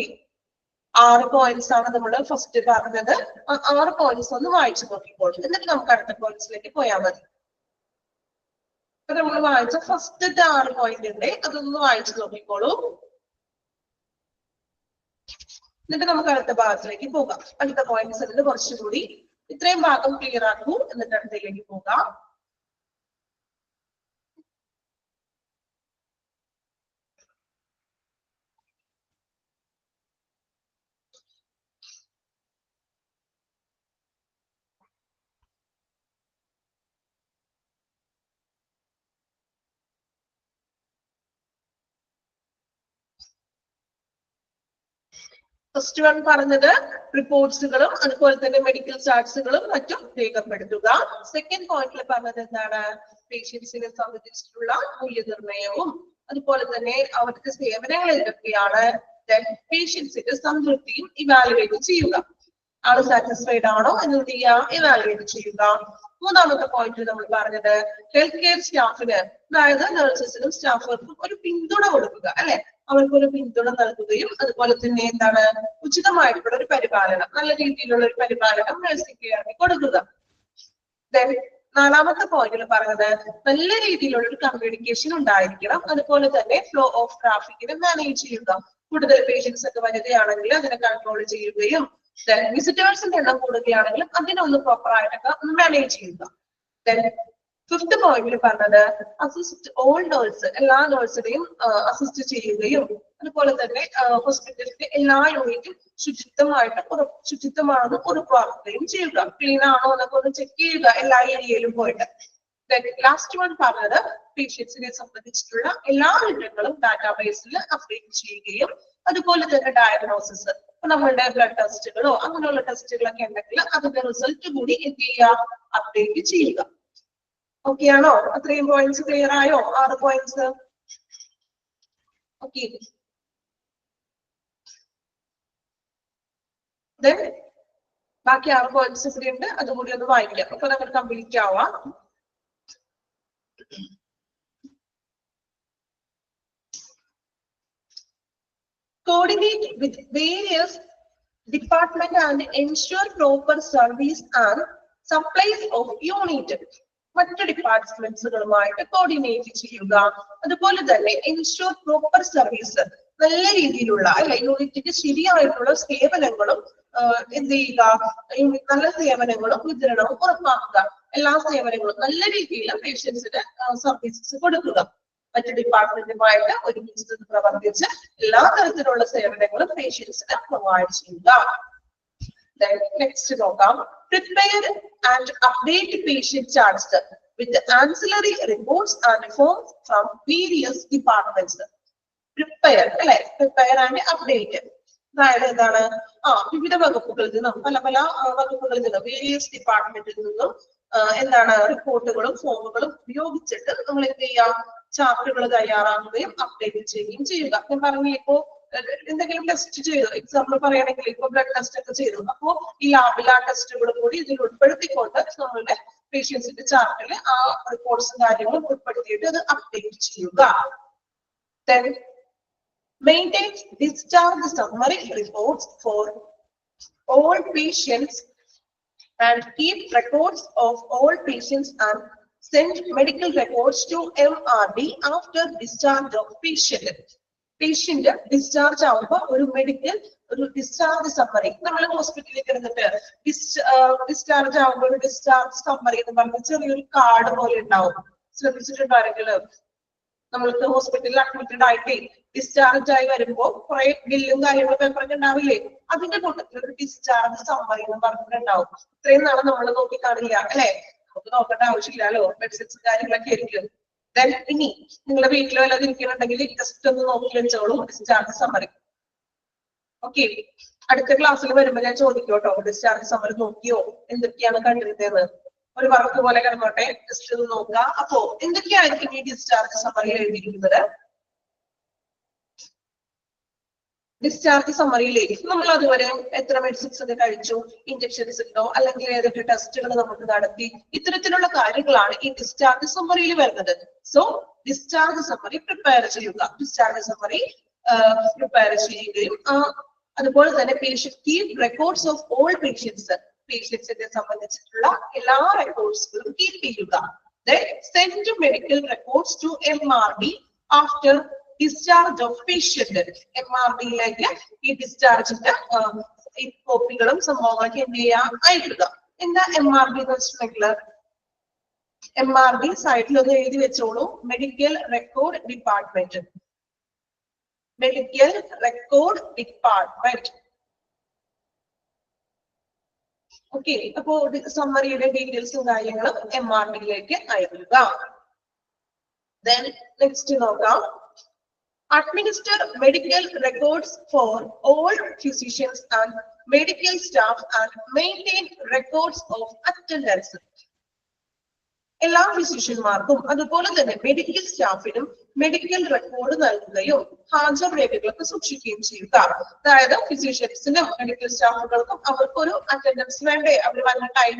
6 പോയിന്റ്സ് ആണ് നമ്മൾ ഫസ്റ്റ് പറഞ്ഞത്. 6 പോയിന്റ്സ് ഒന്ന് വായിച്ചു നോക്കിക്കോളൂ, എന്നിട്ട് നമുക്ക് അടുത്ത പോയിന്റ്സിലേക്ക് പോയാൽ മതി. നമ്മൾ വായിച്ച ഫസ്റ്റത്തെ 6 പോയിന്റ് ഉണ്ട്, അതൊന്ന് വായിച്ചു നോക്കിക്കോളൂ. എന്നിട്ട് നമുക്ക് അടുത്ത ഭാഗത്തിലേക്ക് പോകാം. അടുത്ത പോയിന്റ്സ് കുറച്ചുകൂടി ഇത്രയും ഭാഗം ക്ലിയർ ആക്കൂ, എന്നിട്ട് അടുത്തയിലേക്ക് പോകാം. ഫസ്റ്റ് വൺ പറഞ്ഞത് റിപ്പോർട്ട്സുകളും അതുപോലെ തന്നെ മെഡിക്കൽ ചാർട്ട്സുകളും മറ്റും രേഖപ്പെടുത്തുക. സെക്കൻഡ് പോയിന്റിൽ പറഞ്ഞത് എന്താണ്, പേഷ്യൻസിനെ സംബന്ധിച്ചിട്ടുള്ള മൂല്യനിർണ്ണയവും അതുപോലെ തന്നെ അവർക്ക് സേവനങ്ങൾ എന്തൊക്കെയാണ്, പേഷ്യൻസിന്റെ സംതൃപ്തിയും ഇവാലുവേറ്റ് ചെയ്യുക. ആള് സാറ്റിസ്ഫൈഡ് ആണോ എന്ന് ഇവാലുവേറ്റ് ചെയ്യുക. മൂന്നാമത്തെ പോയിന്റ് നമ്മൾ പറഞ്ഞത് ഹെൽത്ത് കെയർ സ്റ്റാഫിന്, അതായത് നഴ്സസിനും സ്റ്റാഫുകൾക്കും ഒരു പിന്തുണ കൊടുക്കുക അല്ലെ, അവർക്കൊരു പിന്തുണ നൽകുകയും അതുപോലെ തന്നെ എന്താണ്, ഉചിതമായിട്ടുള്ള ഒരു പരിപാലനം, നല്ല രീതിയിലുള്ള ഒരു പരിപാലനം നഴ്സിംഗ് കെയറിന് കൊടുക്കുക. ദെൻ നാലാമത്തെ പോയിന്റിൽ പറഞ്ഞത് നല്ല രീതിയിലുള്ള ഒരു കമ്മ്യൂണിക്കേഷൻ ഉണ്ടായിരിക്കണം, അതുപോലെ തന്നെ ഫ്ലോ ഓഫ് ട്രാഫിക്കിനെ മാനേജ് ചെയ്യുക. കൂടുതൽ പേഷ്യൻസ് ഒക്കെ വരികയാണെങ്കിൽ അതിനെ കൺട്രോൾ ചെയ്യുകയും വിസിറ്റേഴ്സിന്റെ എണ്ണം കൂടുകയാണെങ്കിൽ അതിനൊന്ന് പ്രോപ്പർ ആയിട്ടൊക്കെ ഒന്ന് മാനേജ് ചെയ്യുക. ദെൻ ഫിഫ്ത് പോയിന്റിൽ പറഞ്ഞത് അസിസ്റ്റ് ഓൾ നേഴ്സ്, എല്ലാ നേഴ്സിനെയും അസിസ്റ്റ് ചെയ്യുകയും അതുപോലെ തന്നെ ഹോസ്പിറ്റലിന്റെ എല്ലാ യൂണിറ്റും ശുചിത്വമാണെന്ന് ഉറപ്പാക്കുകയും ചെയ്യുക. ക്ലീൻ ആണോ എന്നൊക്കെ ഒന്ന് ചെക്ക് ചെയ്യുക എല്ലാ ഏരിയയിലും പോയിട്ട്. ലാസ്റ്റ് വൺ പറഞ്ഞത് പേഷ്യൻസിനെ സംബന്ധിച്ചിട്ടുള്ള എല്ലാ വിവരങ്ങളും ഡാറ്റാബേസിൽ അപ്ഡേറ്റ് ചെയ്യുകയും അതുപോലെ തന്നെ ഡയഗ്നോസിസ്, നമ്മളുടെ ബ്ലഡ് ടെസ്റ്റുകളോ അങ്ങനെയുള്ള ടെസ്റ്റുകളൊക്കെ ഉണ്ടെങ്കിൽ അതിന്റെ റിസൾട്ട് കൂടി എന്ത് ചെയ്യുക, അപ്ഡേറ്റ് ചെയ്യുക. ഓക്കെ ആണോ? അത്രയും പോയിന്റ്സ് ക്ലിയർ ആയോ? 6 പോയിന്റ്സ്. ഓക്കെ, ബാക്കി 6 പോയിന്റ്സ് കൂടി ഉണ്ട്, അതുകൂടി ഒന്ന് വായിക്കാം. അപ്പൊ നമ്മൾ കംപ്ലീറ്റ് ആവാം. coordinate with various department and ensure proper service and supplies of unit. മറ്റു ഡിപ്പാർട്ട്മെന്റ്സുകളുമായിട്ട് കോർഡിനേറ്റ് ചെയ്യുക. അതുപോലെ തന്നെ എൻഷുർ പ്രോപ്പർ സർവീസ്, നല്ല രീതിയിലുള്ള അല്ലെ യൂണിറ്റിന് ശരിയായിട്ടുള്ള സേവനങ്ങളും എന്ത് ചെയ്യുക, നല്ല സേവനങ്ങളും വിതരണവും ഉറപ്പാക്കുക. എല്ലാ സേവനങ്ങളും നല്ല രീതിയിൽ പേഷ്യൻസിന് സർവീസസ് കൊടുക്കുക. മറ്റു ഡിപ്പാർട്ട്മെന്റുമായിട്ട് ഒരുമിച്ച് പ്രവർത്തിച്ച് എല്ലാ തരത്തിലുള്ള സേവനങ്ങളും പേഷ്യൻസിന് പ്രൊവൈഡ് ചെയ്യുക. നെക്സ്റ്റ് നോക്കാം. Prepare and update patient charts with ancillary reports and forms from various departments. Prepare അല്ലെ, prepare and update. അതായത് എന്താണ്, വിവിധ വകുപ്പുകളിൽ നിന്നും പല വകുപ്പുകളിൽ നിന്നും വേരിയസ് ഡിപ്പാർട്ട്മെന്റിൽ നിന്നും എന്താണ് റിപ്പോർട്ടുകളും ഫോമുകളും ഉപയോഗിച്ചിട്ട് നമ്മൾ എന്ത് ചെയ്യാം, ചാർട്ടുകൾ തയ്യാറാക്കുകയും അപ്ഡേറ്റ് ചെയ്യുകയും ചെയ്യുക. ഞാൻ പറഞ്ഞു, ഇപ്പോ എന്തെങ്കിലും ടെസ്റ്റ് ചെയ്തു, എക്സാമ്പിൾ പറയുകയാണെങ്കിൽ ഇപ്പൊ ബ്ലഡ് ടെസ്റ്റ് ഒക്കെ ചെയ്തു, അപ്പോ ഈ ലാബിൽ ആ ടെസ്റ്റുകൾ കൂടി ഇതിൽ ഉൾപ്പെടുത്തിക്കൊണ്ട് നമ്മളുടെ പേഷ്യൻസിന്റെ ചാർട്ടിൽ ആ റിപ്പോർട്ട്സും കാര്യങ്ങളും ഉൾപ്പെടുത്തിയിട്ട് അത് അപ്ഡേറ്റ് ചെയ്യുക. Then maintain discharge summary reports for all patients and keep records of all patients and send medical records to MRD after discharge of patient. Patient discharge ആവുമ്പോൾ ഒരു ഡിസ്ചാർജ് സമ്മറി, നമ്മൾ ഹോസ്പിറ്റലിലേക്ക് ഇരുന്നിട്ട് ഡിസ്ചാർജ് ആവുമ്പോൾ ഒരു ഡിസ്ചാർജ് സമ്മറി എന്ന് പറഞ്ഞ ചെറിയൊരു കാർഡ് പോലെ ഉണ്ടാവും. ശ്രദ്ധിച്ചിട്ടുണ്ടായിരുന്നെങ്കിൽ നമ്മൾക്ക് ഹോസ്പിറ്റലിൽ അഡ്മിറ്റഡ് ആയിട്ട് ഡിസ്ചാർജ് ആയി വരുമ്പോ കുറെ ബില്ലും കാര്യങ്ങളും പേപ്പറൊക്കെ ഉണ്ടാവില്ലേ, അതിന്റെ കൂട്ടത്തിൽ ഒരു ഡിസ്ചാർജ് സമ്മറി എന്ന് പറഞ്ഞിട്ടുണ്ടാവും. ഇത്രയും നാളെ നമ്മൾ നോക്കി കാണില്ല അല്ലെ, നമുക്ക് നോക്കേണ്ട ആവശ്യമില്ലല്ലോ, മെഡിസിൻസ് കാര്യങ്ങളൊക്കെ ആയിരിക്കും. ഇനി നിങ്ങളുടെ വീട്ടിലോ വല്ലതും ഇരിക്കുന്നുണ്ടെങ്കിൽ ജസ്റ്റ് ഒന്ന് നോക്കി വെച്ചോളൂ ഡിസ്ചാർജ് സമ്മറി. ഓക്കെ, അടുത്ത ക്ലാസ്സിൽ വരുമ്പോ ഞാൻ ചോദിക്കോട്ടോ, ഡിസ്ചാർജ് സമ്മറി നോക്കിയോ, എന്തൊക്കെയാണ് കണ്ടിരുന്നതെന്ന്. ഒരു വർക്ക് പോലെ കിടന്നോട്ടെ, ജസ്റ്റ് ഒന്ന് നോക്കുക. അപ്പോ എന്തൊക്കെയായിരിക്കും ഈ ഡിസ്ചാർജ് സമ്മറിയിൽ എഴുതിയിരിക്കുന്നത്? ഡിസ്ചാർജ് സമ്മറിയിലേക്ക് നമ്മൾ അതുവരെ എത്ര മെഡിസിൻസ് ഒക്കെ കഴിച്ചു, ഇഞ്ചക്ഷൻസ് ഉണ്ടോ, അല്ലെങ്കിൽ ഏതൊക്കെ ടെസ്റ്റുകൾ നമുക്ക് നടത്തി, ഇത്തരത്തിലുള്ള കാര്യങ്ങളാണ് ഈ ഡിസ്ചാർജ് സമ്മറിയിൽ വരുന്നത്. സോ ഡിസ്ചാർജ് സമ്മറി പ്രിപ്പയർ ചെയ്യുക. ഡിസ്ചാർജ് സമ്മറി പ്രിപ്പയർ ചെയ്യുകയും അതുപോലെ തന്നെ patient keep records of all patients, പേഷ്യൻസിനെ സംബന്ധിച്ചിട്ടുള്ള എല്ലാ റെക്കോർഡ്സുകളും കീപ് ചെയ്യുക. Send medical records to MRD after discharge of patient. MRDയിലേക്ക് ഈ ഡിസ്ചാർജിന്റെ ഈ കോപ്പികളും സംഭവങ്ങളൊക്കെ എന്ത് ചെയ്യാം, അയക്കുക. എന്താ MRD എന്ന് വെച്ചിട്ടുണ്ടെങ്കിൽ, MRD സൈഡിൽ ഒന്ന് എഴുതി വെച്ചോളൂ, medical record department. Medical record department. Okay, അപ്പോ സമ്മറിയുടെ ഡീറ്റെയിൽസും കാര്യങ്ങളും MRDയിലേക്ക് അയക്കുക. Then next നോക്കാം. Administer medical records for all physicians and medical staff and maintain records of attendance. എല്ലാ ഫിസിഷ്യന്മാർക്കും അതുപോലെ തന്നെ മെഡിക്കൽ സ്റ്റാഫിനും മെഡിക്കൽ റെക്കോർഡ് നൽകുകയും ഹാജർ രേഖകളൊക്കെ സൂക്ഷിക്കുകയും ചെയ്യുക. അതായത് ഫിസിഷ്യൻസിനും മെഡിക്കൽ സ്റ്റാഫുകൾക്കും അവർക്കൊരു അറ്റൻഡൻസ് വേണ്ടേ, അവർ വന്ന ടൈം,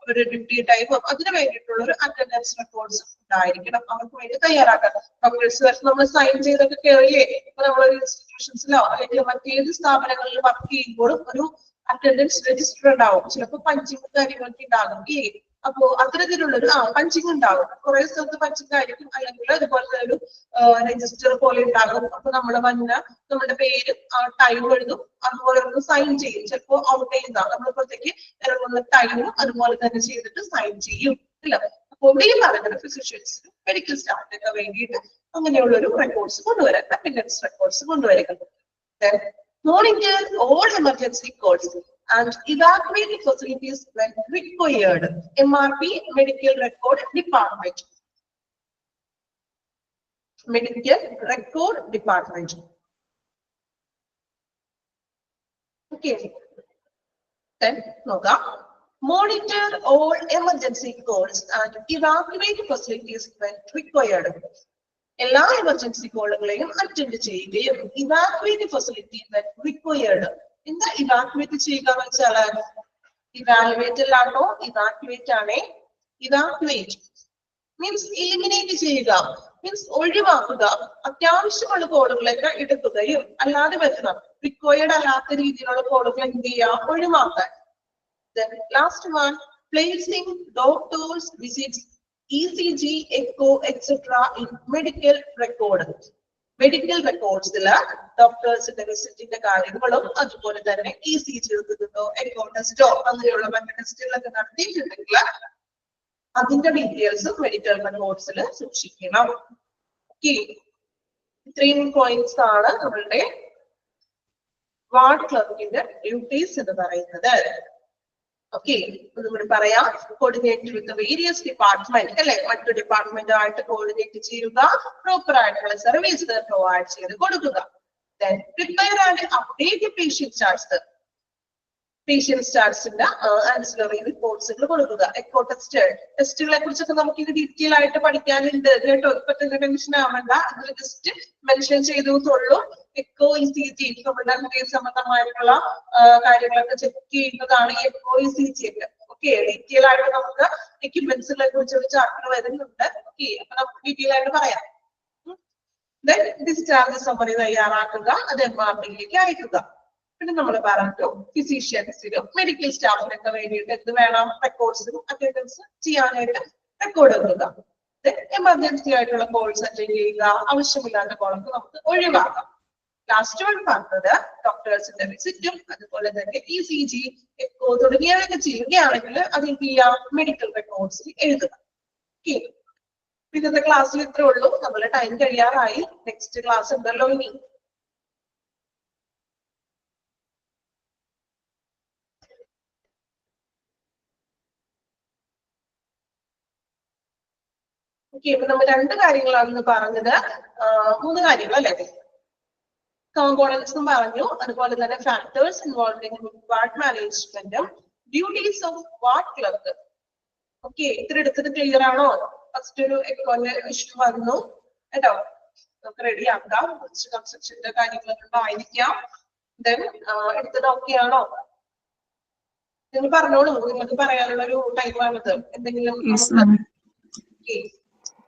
ഒരു ഡ്യൂട്ടി ടൈമും അതിന് വേണ്ടിയിട്ടുള്ള ഒരു അറ്റൻഡൻസ് റെക്കോർഡ്സ് ഉണ്ടായിരിക്കണം, അവർക്ക് വേണ്ടി തയ്യാറാക്കാം. ഡോക്ടേഴ്സ് നമ്മൾ സൈൻ ചെയ്തൊക്കെ കയറിയേ, ഇപ്പൊ നമ്മളൊരു ഇൻസ്റ്റിറ്റ്യൂഷൻസിലോ അല്ലെങ്കിൽ മറ്റേത് സ്ഥാപനങ്ങളിൽ വർക്ക് ചെയ്യുമ്പോഴും ഒരു അറ്റൻഡൻസ് രജിസ്റ്റർ ഉണ്ടാവും. ചിലപ്പോൾ പഞ്ചിങ് കാര്യങ്ങളൊക്കെ ഉണ്ടാകും. അപ്പോ അത്തരത്തിലുള്ള ഒരു പഞ്ചിങ് ഉണ്ടാകും. കുറെ സ്ഥലത്ത് പഞ്ചിങ് ആയിരിക്കും, അല്ലെങ്കിൽ അതുപോലെ ഒരു രജിസ്റ്റർ പോലെ ഉണ്ടാകും. അപ്പൊ നമ്മൾ വന്ന നമ്മുടെ പേര് ടൈം എഴുതും, അതുപോലെ ഒന്ന് സൈൻ ചെയ്യും. ചിലപ്പോ ഔട്ട് ചെയ്യുന്ന നമ്മളിപ്പോഴത്തേക്ക് ഇറങ്ങുന്ന ടൈമും അതുപോലെ തന്നെ ചെയ്തിട്ട് സൈൻ ചെയ്യും. ഇല്ല, അപ്പൊ ഇവിടെയും പറയുന്നത് ഫിസിഷ്യൻസിനും മെഡിക്കൽ സ്റ്റാഫിനൊക്കെ വേണ്ടിയിട്ട് അങ്ങനെയുള്ള ഒരു റെക്കോർഡ്സ് കൊണ്ടുവരാൻ, അറ്റൻഡൻസ് റെക്കോർഡ്സ് കൊണ്ടുവരിക. Monitor all emergency calls and evacuate facilities when required. MRP Medical Record Department. Medical Record Department. Okay. Then noga. Monitor all emergency calls and evacuate facilities when required. എല്ലാ emergency കോളുകളെയും attend ചെയ്യുകയും evacuate facility required. എന്താ evacuate ചെയ്യുക എന്ന് വെച്ചാൽ, evaluate അല്ലാട്ടോ, evacuate ആണേ. Evacuate means eliminate ചെയ്യുക, means ഒഴിവാക്കുക. അത്യാവശ്യമുള്ള കോഡുകളൊക്കെ എടുക്കുകയും അല്ലാതെ വരുന്ന റിക്വയർഡ് അല്ലാത്ത രീതിയിലുള്ള കോഡുകൾ എന്ത് ചെയ്യുക, ഒഴിവാക്കാൻ. Then last one, placing doctors visits, ECG, echo, etc. in medical record. Medical റെക്കോർഡ്സില് ഡോക്ടേഴ്സിന്റെ വിസിറ്റിന്റെ കാര്യങ്ങളും അതുപോലെ തന്നെ ECG എടുത്തിട്ടോ എക്കോ ടെസ്റ്റോ അങ്ങനെയുള്ള മറ്റു ടെസ്റ്റുകളൊക്കെ നടത്തിയിട്ടുണ്ടെങ്കിൽ അതിന്റെ ഡീറ്റെയിൽസും മെഡിക്കൽ റെക്കോർഡ്സിൽ സൂക്ഷിക്കണം. ഓക്കെ, ഇത്രയും പോയിന്റ്സ് ആണ് നമ്മളുടെ വാർഡ് ക്ലർക്കിന്റെ ഡ്യൂട്ടീസ് എന്ന് പറയുന്നത്. ഓക്കെ, നമ്മൾ പറയാം, കോർഡിനേറ്റ് വിത്ത് വേരിയസ് ഡിപ്പാർട്ട്മെന്റ് അല്ലെ, മറ്റു ഡിപ്പാർട്ട്മെന്റ് ആയിട്ട് കോർഡിനേറ്റ് ചെയ്യുക, പ്രോപ്പർ ആയിട്ടുള്ള സർവീസ് പ്രൊവൈഡ് ചെയ്ത് കൊടുക്കുക. Then prepare and update the patient charts. Patients ചാർട്സിന്റെ ആൻസിലറി റിപ്പോർട്ട്സുകൾ കൊടുക്കുക. എക്കോ ടെസ്റ്റുകളെ കുറിച്ചൊക്കെ നമുക്ക് ഇത് ഡീറ്റെയിൽ ആയിട്ട് പഠിക്കാനുണ്ട് കേട്ടോ. ഇപ്പൊ തന്നെ ടെൻഷൻ ആവണ്ട, അതിൽ ജസ്റ്റ് മെൻഷൻ ചെയ്തതുള്ളൂ. എക്കോ ECG നമ്മുടെ ഹൃദയ സംബന്ധമായിട്ടുള്ള കാര്യങ്ങളൊക്കെ ചെക്ക് ചെയ്യുന്നതാണ് ഈ എക്കോ ECG ഒക്കെ. ഓക്കെ, ഡീറ്റെയിൽ ആയിട്ട് നമുക്ക് എക്യുപ്മെന്റ്സിനെ കുറിച്ച് ഒരു ചാപ്റ്റർ വരുന്നുണ്ട്. ഓക്കെ, അപ്പൊ നമുക്ക് ഡീറ്റെയിൽ ആയിട്ട് പറയാം. Then ഡിസ്ചാർജ് സമ്മറി തയ്യാറാക്കുക, അത് MRBയിലേക്ക് അയക്കുക. പിന്നെ നമ്മൾ പറഞ്ഞു ഫിസിഷ്യൻസിനും മെഡിക്കൽ സ്റ്റാഫിനൊക്കെ വേണ്ടിയിട്ട് എന്ത് വേണം, റെക്കോർഡ്സിനും അറ്റൻഡൻസ് ചെയ്യാനായിട്ട് റെക്കോർഡ് എടുക്കുക. എമർജൻസി ആയിട്ടുള്ള കോൾസ് അറ്റൻഡ് ചെയ്യുക, ആവശ്യമില്ലാത്ത കോളൊക്കെ നമുക്ക് ഒഴിവാക്കാം. ലാസ്റ്റ് വൺ പറഞ്ഞത് ഡോക്ടേഴ്സിന്റെ വിസിറ്റും അതുപോലെ തന്നെ ECG, എക്കോ തുടങ്ങിയവയൊക്കെ ചെയ്യുകയാണെങ്കിൽ അത് എന്ത് ചെയ്യാം, മെഡിക്കൽ റെക്കോർഡ്സിൽ എഴുതുക. ഓക്കെ, ഇന്നത്തെ ക്ലാസ്സിൽ ഇത്രേ ഉള്ളൂ. നമ്മളെ ടൈം കഴിയാറായി. നെക്സ്റ്റ് ക്ലാസ് ഉണ്ടല്ലോ ഇനി. ഓക്കെ, ഇപ്പൊ നമ്മൾ രണ്ട് കാര്യങ്ങളാണ് പറഞ്ഞത്, മൂന്ന് കാര്യങ്ങൾ അല്ലെ. കോമ്പോണൻസും പറഞ്ഞു, അതുപോലെ തന്നെ ഫാക്ടേഴ്സ് ഇൻവോൾവിംഗ് വാർഡ് മാനേജ്മെന്റും duties of ward clerk. Okay, ഇത്ര എടുത്തത് ക്ലിയർ ആണോ? ഫസ്റ്റ് ഒരു എക്കോന്റെ ഇഷ്യൂ വന്നു കേട്ടോ, നമുക്ക് റെഡി ആക്കാം. കുറച്ച് കൺസ്ട്രക്ഷന്റെ കാര്യങ്ങളൊക്കെ ഉണ്ടായിരിക്കാം. ദെൻ എടുത്തത് ഓക്കെ ആണോ? നിങ്ങൾ പറഞ്ഞോളൂ, നിങ്ങൾക്ക് പറയാനുള്ള ഒരു ടൈമാണിത്. എന്തെങ്കിലും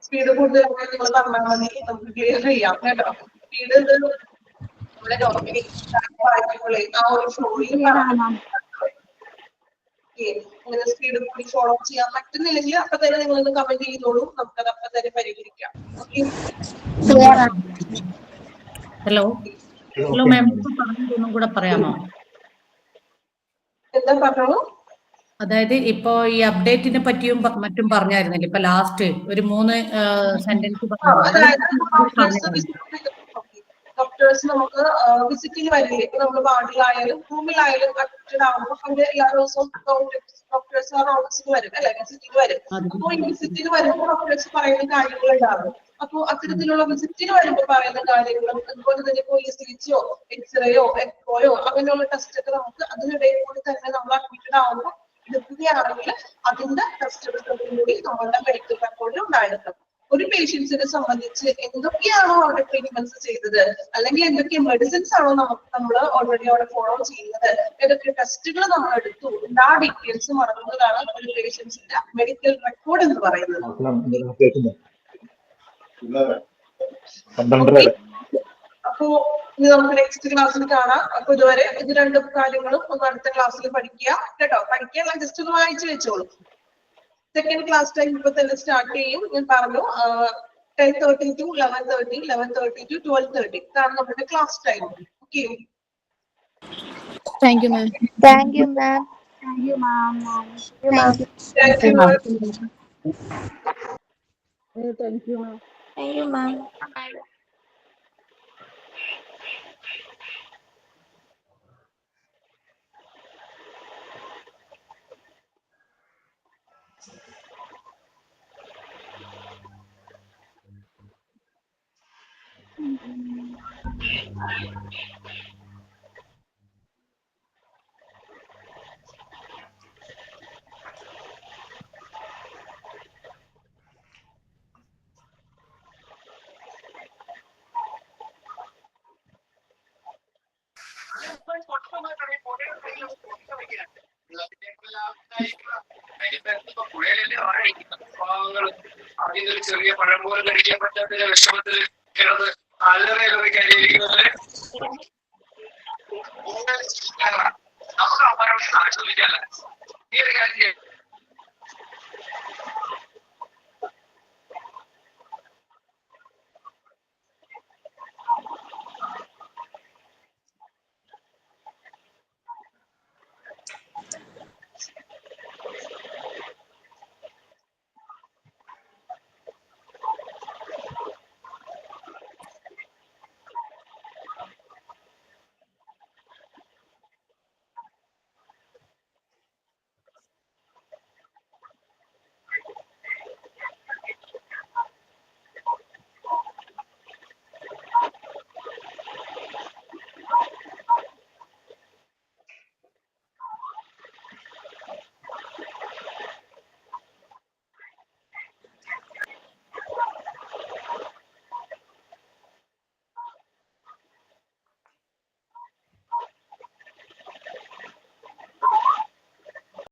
സ്പീഡ് കൂടുതൽ നിങ്ങൾ പറഞ്ഞാൽ മതി, നമുക്ക് ക്ലിയർ ചെയ്യാം കേട്ടോ. സ്പീഡ് നമ്മളെ വായിക്കുമ്പോഴേ ആ ഒരു ഫ്ലോയിൽ അങ്ങനെ സ്പീഡ് കൂടി ഫോളോ ചെയ്യാൻ പറ്റുന്നില്ലെങ്കിൽ അപ്പൊ തന്നെ നിങ്ങളൊന്ന് കമന്റ് ചെയ്തോളൂ, നമുക്കത് അപ്പൊ തന്നെ പരിഹരിക്കാം. ഓക്കെ, ഹലോ ഹലോ മാം, ഒന്നും കൂടെ പറയാമോ? എന്താ പറഞ്ഞോളൂ. അതായത് ഇപ്പോ ഈ അപ്ഡേറ്റിനെ പറ്റിയും മറ്റും പറഞ്ഞായിരുന്നല്ലോ, ഇപ്പൊ ലാസ്റ്റ് ഒരു 3 സെന്റൻസ് ഡോക്ടേഴ്സ് നമുക്ക് വിസിറ്റിംഗ് വരില്ലേ, ഇപ്പൊ നമ്മൾ വാർഡിലായാലും റൂമിലായാലും അഡ്മിറ്റഡ് ആകുമ്പോൾ അവിടെ എല്ലാ ദിവസവും ഡോക്ടേഴ്സ് ഓഫീസിൽ വരും അല്ലെ, വിസിറ്റിംഗ് വരും. അപ്പൊ ഈ വിസിറ്റിംഗ് വരുമ്പോൾ ഡോക്ടേഴ്സ് പറയുന്ന കാര്യങ്ങൾ ഉണ്ടാകും. അപ്പൊ അത്തരത്തിലുള്ള വിസിറ്റിന് വരുമ്പോൾ പറയുന്ന കാര്യങ്ങളും അതുപോലെ തന്നെ ഇപ്പോ ECGയോ എക്സ്റേയോ എക്കോയോ അങ്ങനെയുള്ള ടെസ്റ്റ് ഒക്കെ നമുക്ക് അതിനിടയിൽ കൂടി തന്നെ നമ്മൾ അഡ്മിറ്റഡ് ആകുമ്പോൾ എടുക്കുകയാണെങ്കിൽ അതിന്റെ ടെസ്റ്റുകൾക്കും കൂടി നമ്മളുടെ മെഡിക്കൽ റെക്കോർഡിൽ ഉണ്ടായിരിക്കും. ഒരു പേഷ്യൻസിനെ സംബന്ധിച്ച് എന്തൊക്കെയാണോ അവിടെ ട്രീറ്റ്മെന്റ്സ് ചെയ്തത്, അല്ലെങ്കിൽ എന്തൊക്കെ മെഡിസിൻസ് ആണോ നമ്മൾ ഓൾറെഡി അവിടെ ഫോളോ ചെയ്യുന്നത്, ഏതൊക്കെ ടെസ്റ്റുകൾ നമ്മൾ എടുത്തു, എല്ലാ ഡീറ്റെയിൽസും അടങ്ങുന്നതാണ് ഒരു പേഷ്യൻസിന്റെ മെഡിക്കൽ റെക്കോർഡ് എന്ന് പറയുന്നത്. അപ്പോ ഇനി നമുക്ക് നെക്സ്റ്റ് ക്ലാസ്സിൽ കാണാം. അപ്പൊ ഇതുവരെ ഇത് രണ്ട് കാര്യങ്ങളും ഒന്ന് അടുത്ത ക്ലാസ്സിൽ പഠിക്കുക കേട്ടോ. പഠിക്കുക, ജസ്റ്റ് ഒന്ന് വായിച്ചു വെച്ചോളൂ. സെക്കൻഡ് ക്ലാസ് ടൈം ഇപ്പൊ തന്നെ സ്റ്റാർട്ട് ചെയ്യും. ഞാൻ പറഞ്ഞു 10:30 to 11:30, 11:30 to 12:30 ഇതാണ് നമ്മുടെ class time. Okay, Thank you, ma'am. Thank you, ma'am. Thank you, ma'am. Thank you. Thank you, ma'am. Thank you, ma'am. പുഴയിലെ അതിന്റെ ഒരു ചെറിയ പഴം പോലും കഴിക്കാൻ പറ്റാത്ത വിഷമത്തിൽ കിടന്ന് അലറി കരിയിരിക്കുന്നത്